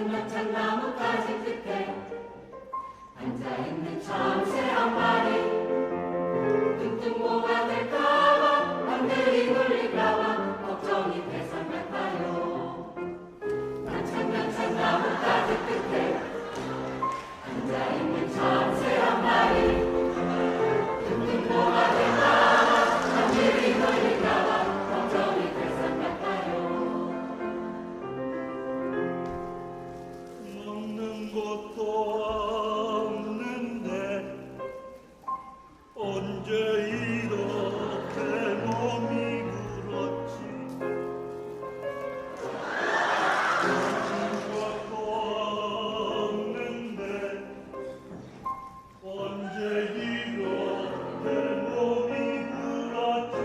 나뭇가지 끝에 앉아있는 참새 한 마리 뚱뚱보가 될까봐 남들이 놀릴까봐 걱정이 대상 같아요. 난참 나뭇가지 끝에 앉아있는 참새 한 마리 뚱뚱보가 될까봐 남들이 놀릴까봐 걱정이 대상 같아요. 먹는 것도 없는데 언제 이렇게 몸이 그렇지. 먹는 것도 없는데 언제 이렇게 몸이 그렇지.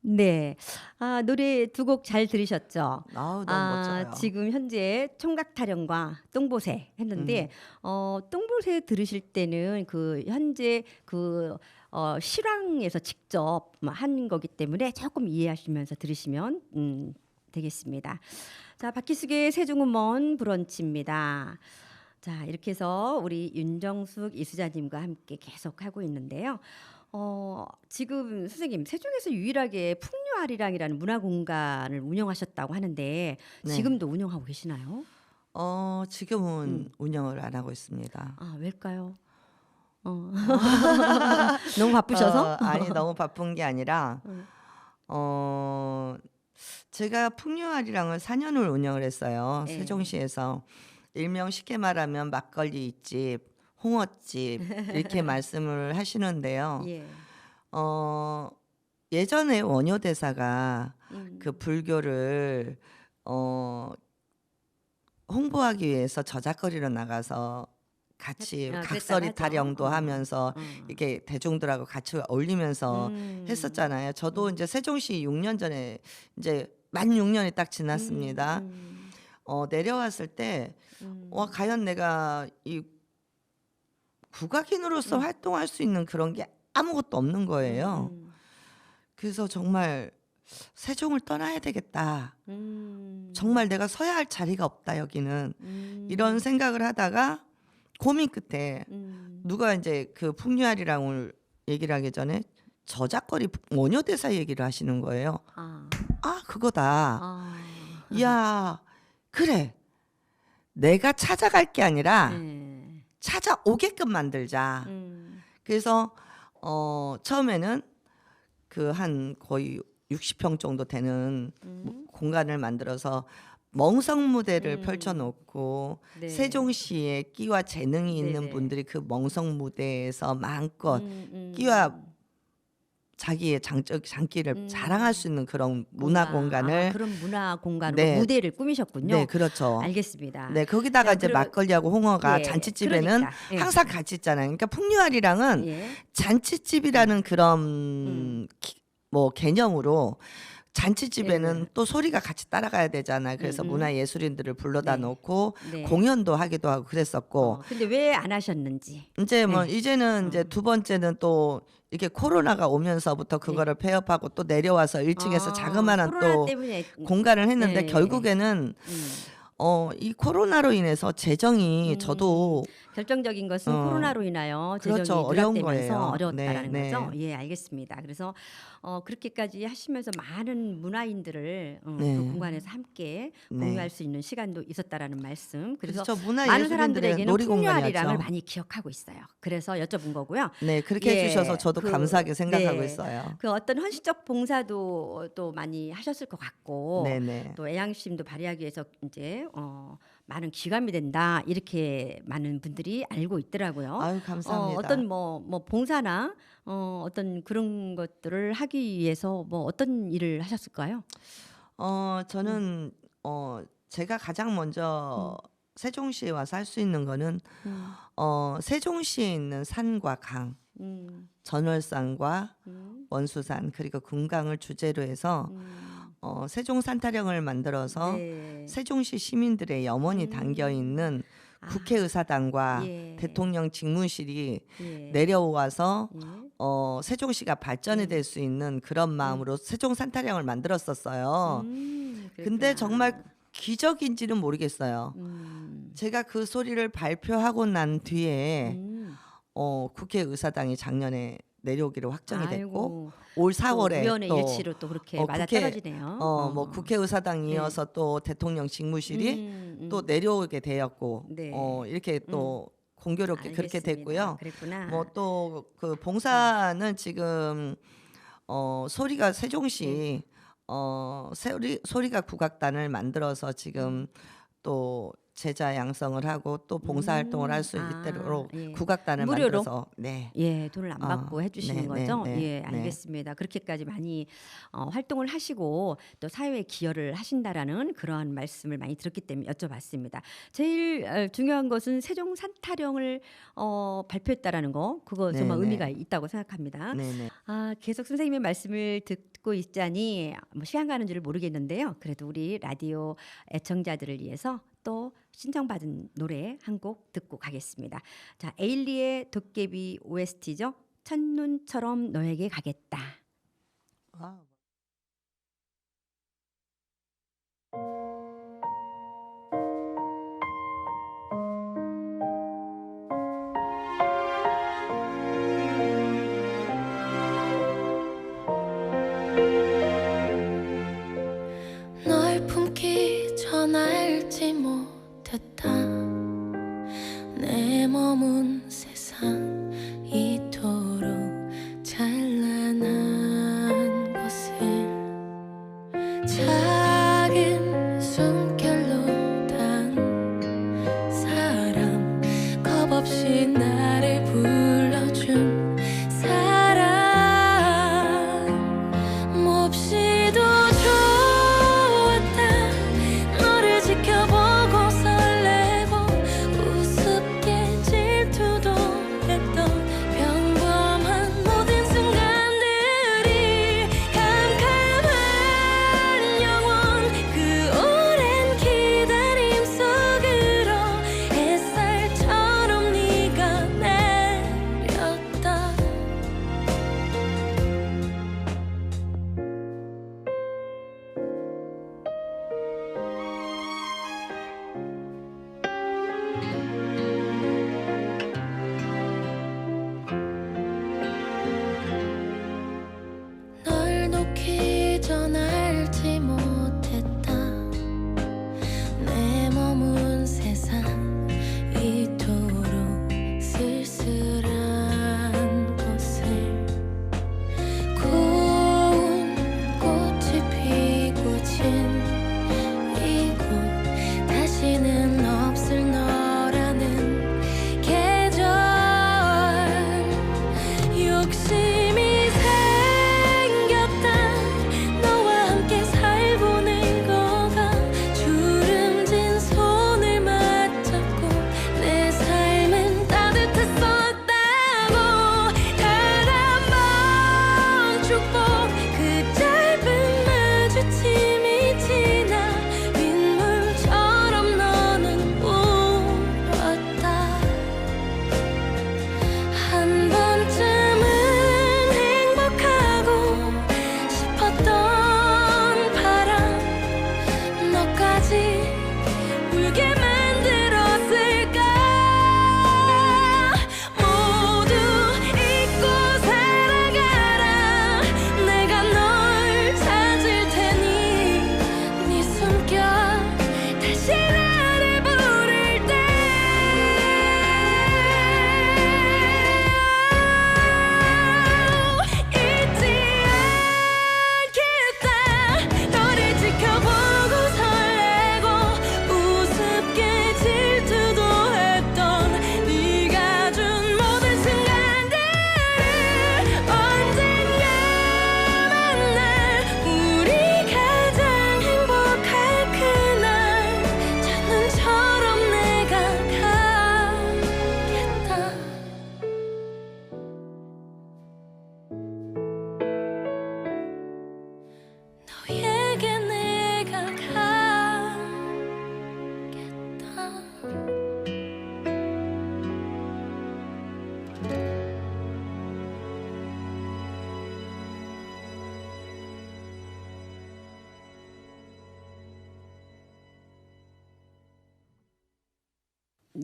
네. 노래 두 곡 잘 들으셨죠? 아우, 너무 멋져요. 지금 현재 총각 타령과 똥보새 했는데 똥보새 들으실 때는 그 현재 그 실황에서 직접 한 거기 때문에 조금 이해하시면서 들으시면 되겠습니다. 자, 박희숙의 세종음원 브런치입니다. 자, 이렇게 해서 우리 윤정숙 이수자님과 함께 계속 하고 있는데요. 지금 선생님 세종에서 유일하게 풍류아리랑이라는 문화공간을 운영하셨다고 하는데 네. 지금도 운영하고 계시나요? 지금은 운영을 안 하고 있습니다. 왜일까요? 너무 바쁘셔서? 아니, 너무 바쁜 게 아니라 음. 제가 풍류아리랑을 4년을 운영을 했어요. 네. 세종시에서. 일명 쉽게 말하면 막걸리집, 홍어집 이렇게 말씀을 하시는데요. 예. 예전에 원효대사가 음. 그 불교를 홍보하기 위해서 저작거리로 나가서 같이 그랬다고 각설이 하죠. 타령도 하면서 어. 이렇게 대중들하고 같이 어울리면서 했었잖아요. 저도 이제 세종시 6년 전에 이제 만 6년이 딱 지났습니다. 내려왔을 때 과연 내가 이 국악인으로서 활동할 수 있는 그런 게 아무것도 없는 거예요. 그래서 정말 세종을 떠나야 되겠다. 정말 내가 서야 할 자리가 없다 여기는. 이런 생각을 하다가 고민 끝에 누가 이제 그 풍류아리랑 오늘 얘기를 하기 전에 저작거리 원효대사 얘기를 하시는 거예요. 아, 그거다. 아, 야, 그래. 내가 찾아갈 게 아니라 네. 찾아오게끔 만들자. 그래서 처음에는 그 한 거의 60평 정도 되는 공간을 만들어서 멍성 무대를 펼쳐놓고 네. 세종시의 끼와 재능이 있는 네네. 분들이 그 멍성 무대에서 마음껏 끼와 자기의 장기를 자랑할 수 있는 그런 문화 공간을 그런 문화 공간으로 네. 무대를 꾸미셨군요. 네, 그렇죠. 알겠습니다. 네, 거기다가 자, 이제 막걸리하고 홍어가 예, 잔치집에는 그러니까, 예. 항상 같이 있잖아요. 그러니까 풍류아리랑은 예. 잔치집이라는 그런 뭐 개념으로 잔치집에는 또 소리가 같이 따라가야 되잖아요. 그래서 문화예술인들을 불러다 네. 놓고 네. 공연도 하기도 하고 그랬었고 근데 왜 안 하셨는지. 이제 뭐 네. 이제는 이제 두 번째는 또 이렇게 코로나가 오면서부터 그거를 폐업하고 또 내려와서 1층에서 자그마한 코로나 또 때문에 공간을 했는데 네. 결국에는 이 코로나로 인해서 재정이 저도 결정적인 것은 어, 코로나로 인하여 그렇죠. 재정이 어려운 누락되면서 거예요. 어려웠다라는 네, 네. 거죠. 예, 알겠습니다. 그래서 그렇게까지 하시면서 많은 문화인들을 네. 그 공간에서 함께 네. 공유할 수 있는 시간도 있었다라는 말씀. 그래서 그렇죠. 많은 문화예술인들의 사람들에게는 놀이공간이었죠. 풍류아리랑을 많이 기억하고 있어요. 그래서 여쭤본 거고요. 네, 그렇게 예, 해주셔서 저도 그, 감사하게 생각하고 네. 있어요. 그 어떤 헌신적 봉사도 또 많이 하셨을 것 같고 네네. 또 애양심도 발휘하기 위해서 이제 많은 기감이 된다 이렇게 많은 분들이 알고 있더라고요. 아유, 감사합니다. 어떤 뭐 봉사나 어떤 그런 것들을 하기 위해서 뭐 어떤 일을 하셨을까요? 저는 제가 가장 먼저 세종시에 와서 할 수 있는 거는 세종시에 있는 산과 강, 전월산과 원수산 그리고 금강을 주제로 해서 세종 산타령을 만들어서 네. 세종시 시민들의 염원이 담겨 있는 국회의사당과 예. 대통령 직무실이 예. 내려와서 예. 세종시가 발전이 될 수 있는 그런 마음으로 세종 산타령을 만들었었어요. 근데 그랬구나. 정말 기적인지는 모르겠어요. 제가 그 소리를 발표하고 난 뒤에 국회의사당이 작년에 내려오기로 확정이 됐고 아이고, 올 또 4월에 우연의 또 일치로 또 그렇게 맞아 국회, 떨어지네요. 뭐 국회의사당 이어서 또 대통령 직무실이 또 내려오게 되었고 네. 이렇게 또 공교롭게 그렇게 알겠습니다. 됐고요. 그랬구나. 뭐 또 그 봉사는 지금 소리가 세종시 소리가 국악단을 만들어서 지금 또 제자 양성을 하고 또 봉사 활동을 할 수 있도록 예. 국악단을 무료로? 만들어서 네. 예, 돈을 안 받고 해주시는 네, 거죠? 네, 네, 예, 네. 알겠습니다. 그렇게까지 많이 활동을 하시고 또 사회에 기여를 하신다라는 그러한 말씀을 많이 들었기 때문에 여쭤봤습니다. 제일 중요한 것은 세종 산타령을 발표했다라는 거, 그거 네, 정말 네. 의미가 있다고 생각합니다. 네네. 계속 선생님의 말씀을 듣고 있자니 뭐 시간 가는 줄을 모르겠는데요. 그래도 우리 라디오 애청자들을 위해서 또 신청받은 노래 한 곡 듣고 가겠습니다. 자, 에일리의 도깨비 OST죠. 첫눈처럼 너에게 가겠다. 아. 널 품기 전 알지 못했던 내 머문 세상 이토록 찬란한 것을 작은 숨결로 단 사람 겁없이 나를 불러준 사람 몹시도 좋았다 너를 지켜보고 설레고 우습게 질투도 했던 평범한 모든 순간들이 캄캄한 영원 그 오랜 기다림 속으로 햇살처럼 네가 날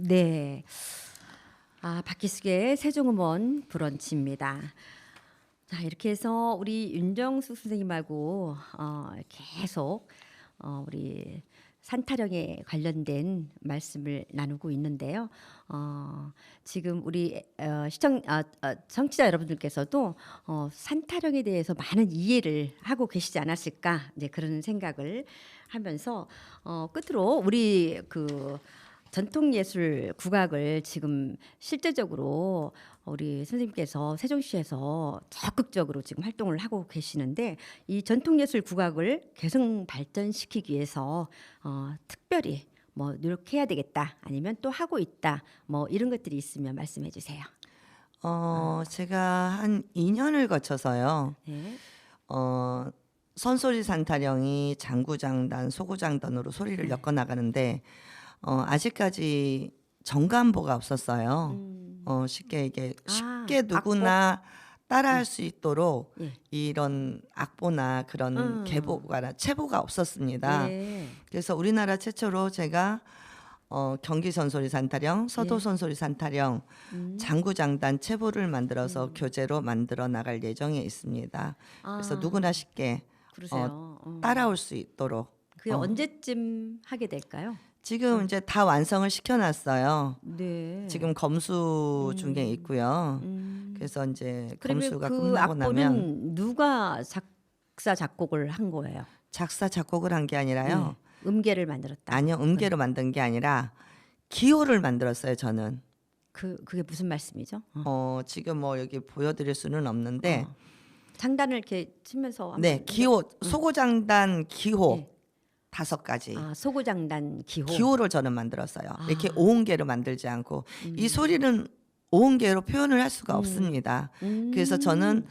네. 박희숙의 세종음원 브런치입니다. 자, 이렇게 해서 우리 윤정숙 선생님하고 계속 우리 산타령에 관련된 말씀을 나누고 있는데요. 지금 우리 청취자 여러분들께서도 산타령에 대해서 많은 이해를 하고 계시지 않았을까 이제 그런 생각을 하면서 끝으로 우리 그 전통예술 국악을 지금 실제적으로 우리 선생님께서 세종시에서 적극적으로 지금 활동을 하고 계시는데 이 전통예술 국악을 개성 발전시키기 위해서 특별히 뭐 노력해야 되겠다 아니면 또 하고 있다 뭐 이런 것들이 있으면 말씀해 주세요. 제가 한 2년을 거쳐서요. 네. 선소리 산타령이 장구장단, 소구장단으로 소리를 엮어 나가는데 아직까지 정감보가 없었어요. 쉽게 이게 쉽게 누구나 따라할 수 있도록 예. 이런 악보나 그런 계보가 체보가 없었습니다. 네. 그래서 우리나라 최초로 제가 경기 선소리 산타령, 서도 선소리 산타령, 장구장단 체보를 만들어서 교재로 만들어 나갈 예정에 있습니다. 그래서 누구나 쉽게 그러세요. 따라올 수 있도록. 그게 언제쯤 하게 될까요? 지금 이제 다 완성을 시켜놨어요. 네. 지금 검수 중에 있고요. 그래서 이제 그러면 검수가 그 끝나고 악보는 나면 누가 작사 작곡을 한 거예요? 작사 작곡을 한 게 아니라요. 네. 음계를 만들었다. 아니요, 음계로 만든 게 아니라 기호를 만들었어요. 저는. 그게 무슨 말씀이죠? 지금 뭐 여기 보여드릴 수는 없는데, 장단을 이렇게 치면서 네, 한번 기호 소고장단 기호 네. 5가지. 소고장단 기호. 기호를 저는 만들었어요. 이렇게 오음계로 만들지 않고 이 소리는 오음계로 표현을 할 수가 없습니다. 그래서 저는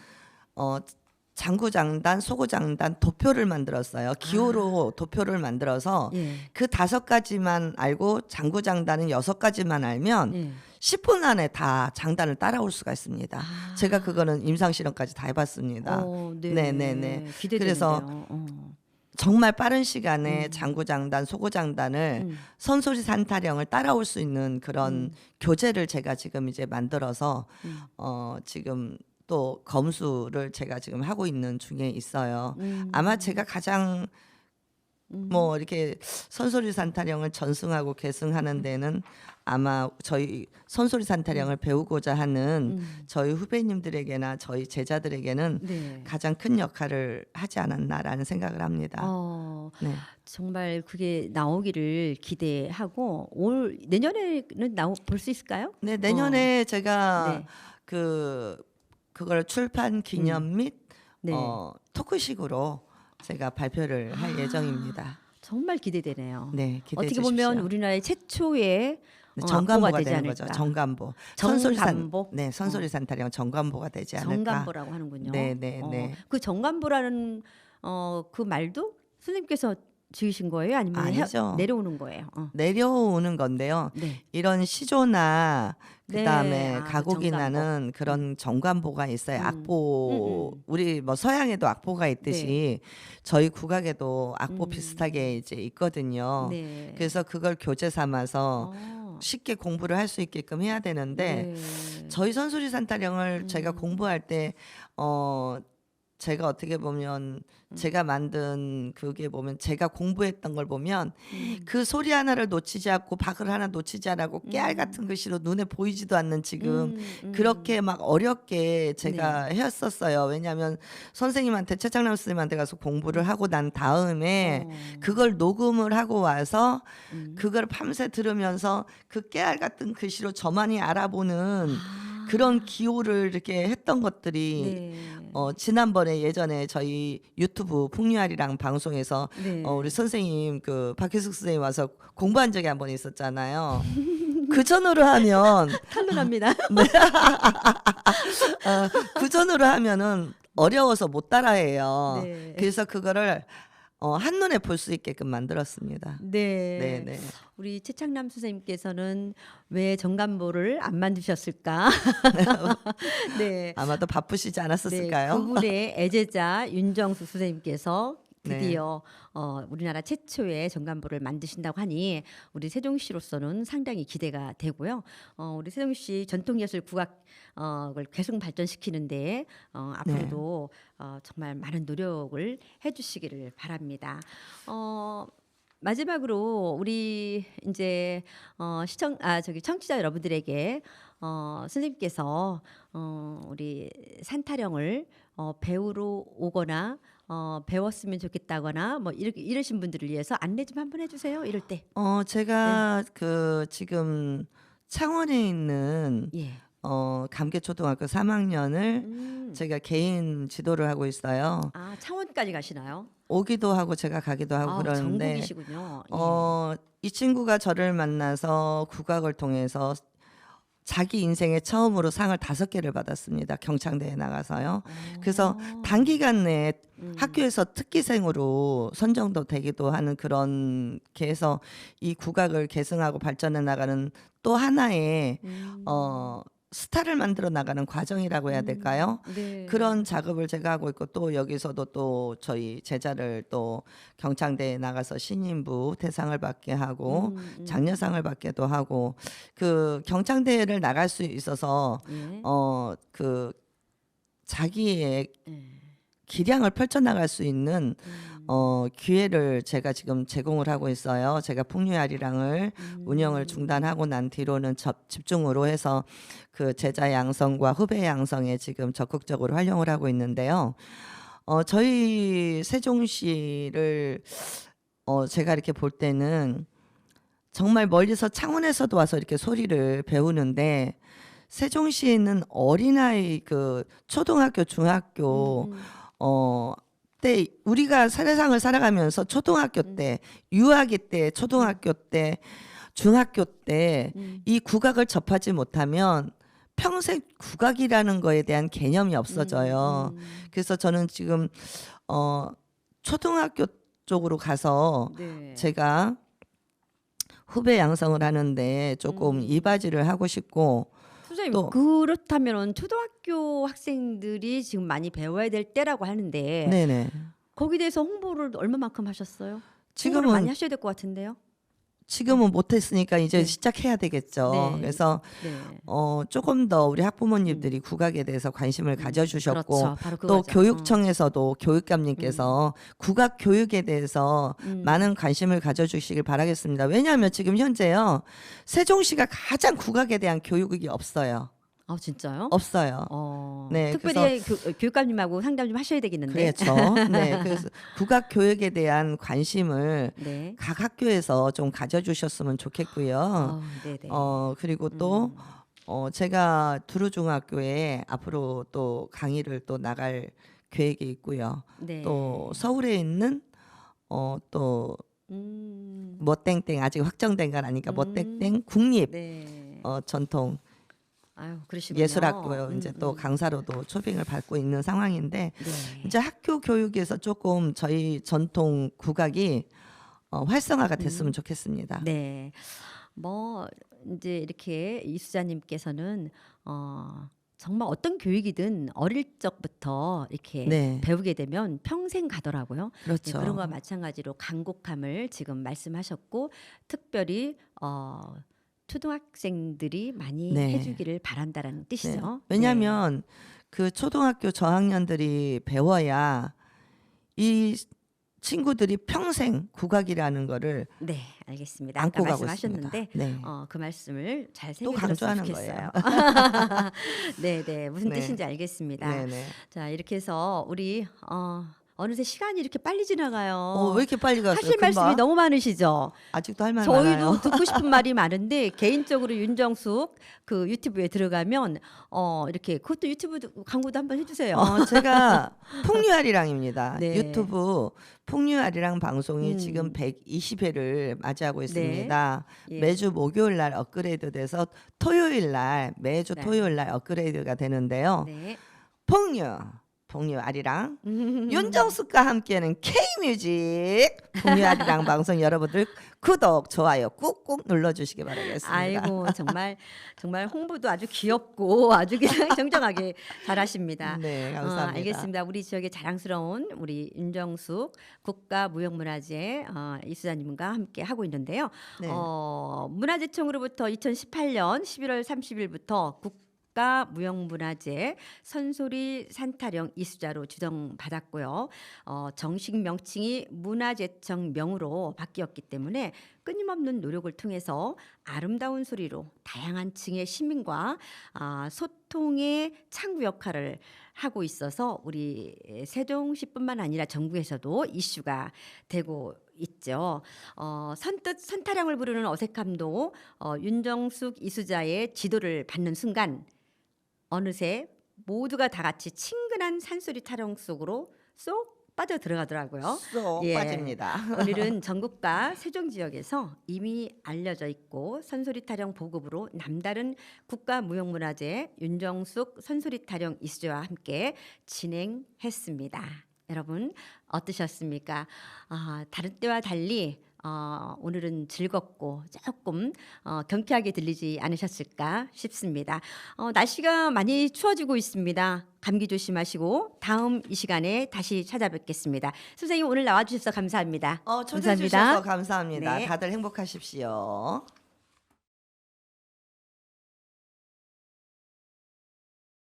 장구장단, 소고장단 도표를 만들었어요. 기호로 도표를 만들어서 예. 그 5가지만 알고 장구장단은 6가지만 알면 예. 10분 안에 다 장단을 따라올 수가 있습니다. 제가 그거는 임상 실험까지 다 해봤습니다. 네. 네. 기대되는데요. 그래서 정말 빠른 시간에 장구장단, 소고장단을 선소리 산타령을 따라올 수 있는 그런 교재를 제가 지금 이제 만들어서 지금 또 검수를 제가 지금 하고 있는 중에 있어요. 아마 제가 가장 뭐 이렇게 선소리 산타령을 전승하고 계승하는 데는 아마 저희 선소리 산타령을 배우고자 하는 저희 후배님들에게나 저희 제자들에게는 네. 가장 큰 역할을 하지 않았나라는 생각을 합니다. 네. 정말 그게 나오기를 기대하고 올 내년에는 볼 수 있을까요? 네, 내년에 제가 네. 그걸 출판 기념 및 네. 토크식으로 제가 발표를 할 예정입니다. 정말 기대되네요. 네, 기대해 어떻게 주십시오. 보면 우리나라의 최초의 네, 정감보가 되지 되는 않을까. 거죠. 정감보. 정감보? 네, 선소리 산타령 정감보가 되지 않을까. 정감보라고 하는군요. 네. 그 정감보라는 그 말도 선생님께서 지으신 거예요? 아니면 아니죠. 내려오는 거예요? 내려오는 건데요. 네. 이런 시조나 그다음에 네. 가곡이 정감보. 나는 그런 정감보가 있어요. 악보 우리 뭐 서양에도 악보가 있듯이 저희 국악에도 악보 비슷하게 이제 있거든요. 네. 그래서 그걸 교재 삼아서 쉽게 공부를 할 수 있게끔 해야 되는데 저희 선소리 산타령을 제가 공부할 때 제가 어떻게 보면 제가 만든 그게 보면 제가 공부했던 걸 보면 그 소리 하나를 놓치지 않고 박을 하나 놓치지 않고 깨알 같은 글씨로 눈에 보이지도 않는 지금 그렇게 막 어렵게 제가 했었어요. 왜냐하면 선생님한테 최창남 선생님한테 가서 공부를 하고 난 다음에 그걸 녹음을 하고 와서 그걸 밤새 들으면서 그 깨알 같은 글씨로 저만이 알아보는 그런 기호를 이렇게 했던 것들이 지난번에 예전에 저희 유튜브 풍류아리랑 방송에서 우리 선생님 그 박희숙 선생님 와서 공부한 적이 한 번 있었잖아요. 그 전으로 하면 탄론합니다. 그 전으로 하면은 어려워서 못 따라해요. 네. 그래서 그거를 한눈에 볼 수 있게끔 만들었습니다. 네. 네. 우리 최창남 선생님께서는 왜 정감보를 안 만드셨을까? 네. 아마도 바쁘시지 않았었을까요? 네, 그분의 애제자 윤정숙 선생님께서 드디어 우리나라 최초의 정관부를 만드신다고 하니 우리 세종시로서는 상당히 기대가 되고요. 우리 세종시 전통예술 국악을 계속 발전시키는데 앞으로도 정말 많은 노력을 해주시기를 바랍니다. 마지막으로 우리 이제 청취자 여러분들에게 선생님께서 우리 산타령을 배우러 오거나 배웠으면 좋겠다거나 뭐 이러신 분들을 위해서 안내 좀 한번 해주세요. 이럴 때. 제가 그 지금 창원에 있는 예. 감계초등학교 3학년을 제가 개인 지도를 하고 있어요. 창원까지 가시나요? 오기도 하고 제가 가기도 하고 그러는데 전국이시군요. 이 친구가 저를 만나서 국악을 통해서 자기 인생에 처음으로 상을 5개를 받았습니다. 경창대에 나가서요. 그래서 단기간 내에 학교에서 특기생으로 선정도 되기도 하는 그런 게 해서 이 국악을 계승하고 발전해 나가는 또 하나의 스타를 만들어 나가는 과정이라고 해야 될까요? 네. 그런 작업을 제가 하고 있고 또 여기서도 또 저희 제자를 또 경창대에 나가서 신인부 대상을 받게 하고 장려상을 받게도 하고 그 경창대를 나갈 수 있어서 예. 그 자기의 예. 기량을 펼쳐나갈 수 있는 기회를 제가 지금 제공을 하고 있어요. 제가 풍류아리랑을 운영을 중단하고 난 뒤로는 집중으로 해서 그 제자 양성과 후배 양성에 지금 적극적으로 활용을 하고 있는데요. 저희 세종시를 제가 이렇게 볼 때는 정말 멀리서 창원에서도 와서 이렇게 소리를 배우는데 세종시에 있는 어린아이 그 초등학교 중학교 때 우리가 세상을 살아가면서 초등학교 때 유아기 때 초등학교 때 중학교 때 이 국악을 접하지 못하면 평생 국악이라는 거에 대한 개념이 없어져요. 그래서 저는 지금 초등학교 쪽으로 가서 네. 제가 후배 양성을 하는데 조금 이바지를 하고 싶고 선생님 또- 그렇다면 초등학교 학생들이 지금 많이 배워야 될 때라고 하는데 네네. 거기에 대해서 홍보를 얼마만큼 하셨어요? 홍보를 지금은 많이 하셔야 될 것 같은데요. 지금은 못했으니까 이제 네. 시작해야 되겠죠. 네. 그래서 네. 조금 더 우리 학부모님들이 국악에 대해서 관심을 가져주셨고 그렇죠. 바로 또 그거죠. 교육청에서도 교육감님께서 국악 교육에 대해서 많은 관심을 가져주시길 바라겠습니다. 왜냐하면 지금 현재요 세종시가 가장 국악에 대한 교육이 없어요. 진짜요? 없어요. 네, 네, 특별히 교육감님하고 상담 좀 하셔야 되겠는데. 그렇죠. 네, 그래서 국악 교육에 대한 관심을 네. 각 학교에서 좀 가져주셨으면 좋겠고요. 네네. 그리고 또 제가 두루중학교에 앞으로 또 강의를 또 나갈 계획이 있고요. 네. 또 서울에 있는 또 멋땡땡 아직 확정된 건 아니니까 멋땡땡 국립 네. 전통 아유, 그러시군요. 예술학교 이제 또 강사로도 초빙을 받고 있는 상황인데 네. 이제 학교 교육에서 조금 저희 전통 국악이 활성화가 됐으면 좋겠습니다. 네. 뭐 이제 이렇게 이수자님께서는 정말 어떤 교육이든 어릴 적부터 이렇게 네. 배우게 되면 평생 가더라고요. 그렇죠. 그런 거와 마찬가지로 간곡함을 지금 말씀하셨고 특별히 초등학생들이 많이 네. 해주기를 바란다라는 네. 뜻이죠. 왜냐하면 그 초등학교 저학년들이 배워야 이 친구들이 평생 국악이라는 거를 네, 알겠습니다. 안고 아까 가고 말씀하셨는데 있습니다. 네. 그 말씀을 잘 또 새겨들었으면 강조하는 좋겠어요. 네, 네, 무슨 네. 뜻인지 알겠습니다. 네네. 자, 이렇게 해서 우리 어느새 시간이 이렇게 빨리 지나가요. 왜 이렇게 빨리 갔어요? 하실 말씀이 너무 많으시죠. 아직도 할 말 많아요. 저희도 듣고 싶은 말이 많은데 개인적으로 윤정숙 그 유튜브에 들어가면 이렇게 그것도 유튜브 광고도 한번 해주세요. 제가 풍류아리랑입니다. 네. 유튜브 풍류아리랑 방송이 지금 120회를 맞이하고 있습니다. 예. 매주 목요일 날 업그레이드돼서 토요일 날 매주 네. 토요일 날 업그레이드가 되는데요. 네. 동료 아리랑 윤정숙과 함께하는 K뮤직 동료 아리랑 방송 여러분들 구독 좋아요 꾹꾹 눌러주시기 바라겠습니다. 아이고 정말 홍보도 아주 귀엽고 아주 그냥 정정하게 잘하십니다. 네, 감사합니다. 알겠습니다. 우리 지역의 자랑스러운 우리 윤정숙 국가무형문화재 이수자님과 함께 하고 있는데요. 네. 문화재청으로부터 2018년 11월 30일부터 국가무형문화재 선소리 산타령 이수자로 지정받았고요. 정식 명칭이 문화재청 명으로 바뀌었기 때문에 끊임없는 노력을 통해서 아름다운 소리로 다양한 층의 시민과 소통의 창구 역할을 하고 있어서 우리 세종시뿐만 아니라 전국에서도 이슈가 되고 있죠. 선뜻 선타령을 부르는 어색함도 윤정숙 이수자의 지도를 받는 순간 어느새 모두가 다 같이 친근한 산소리 타령 속으로 쏙 빠져 들어가더라고요. 쏙 예. 빠집니다. 오늘은 전국과 세종 지역에서 이미 알려져 있고 선소리 타령 보급으로 남다른 국가무형문화재 윤정숙 선소리 타령 이수자와 함께 진행했습니다. 여러분 어떠셨습니까? 다른 때와 달리 오늘은 즐겁고 조금 경쾌하게 들리지 않으셨을까 싶습니다. 날씨가 많이 추워지고 있습니다. 감기 조심하시고 다음 이 시간에 다시 찾아뵙겠습니다. 선생님 오늘 나와주셔서 감사합니다. 초대해 주셔서 감사합니다. 감사합니다. 네. 다들 행복하십시오.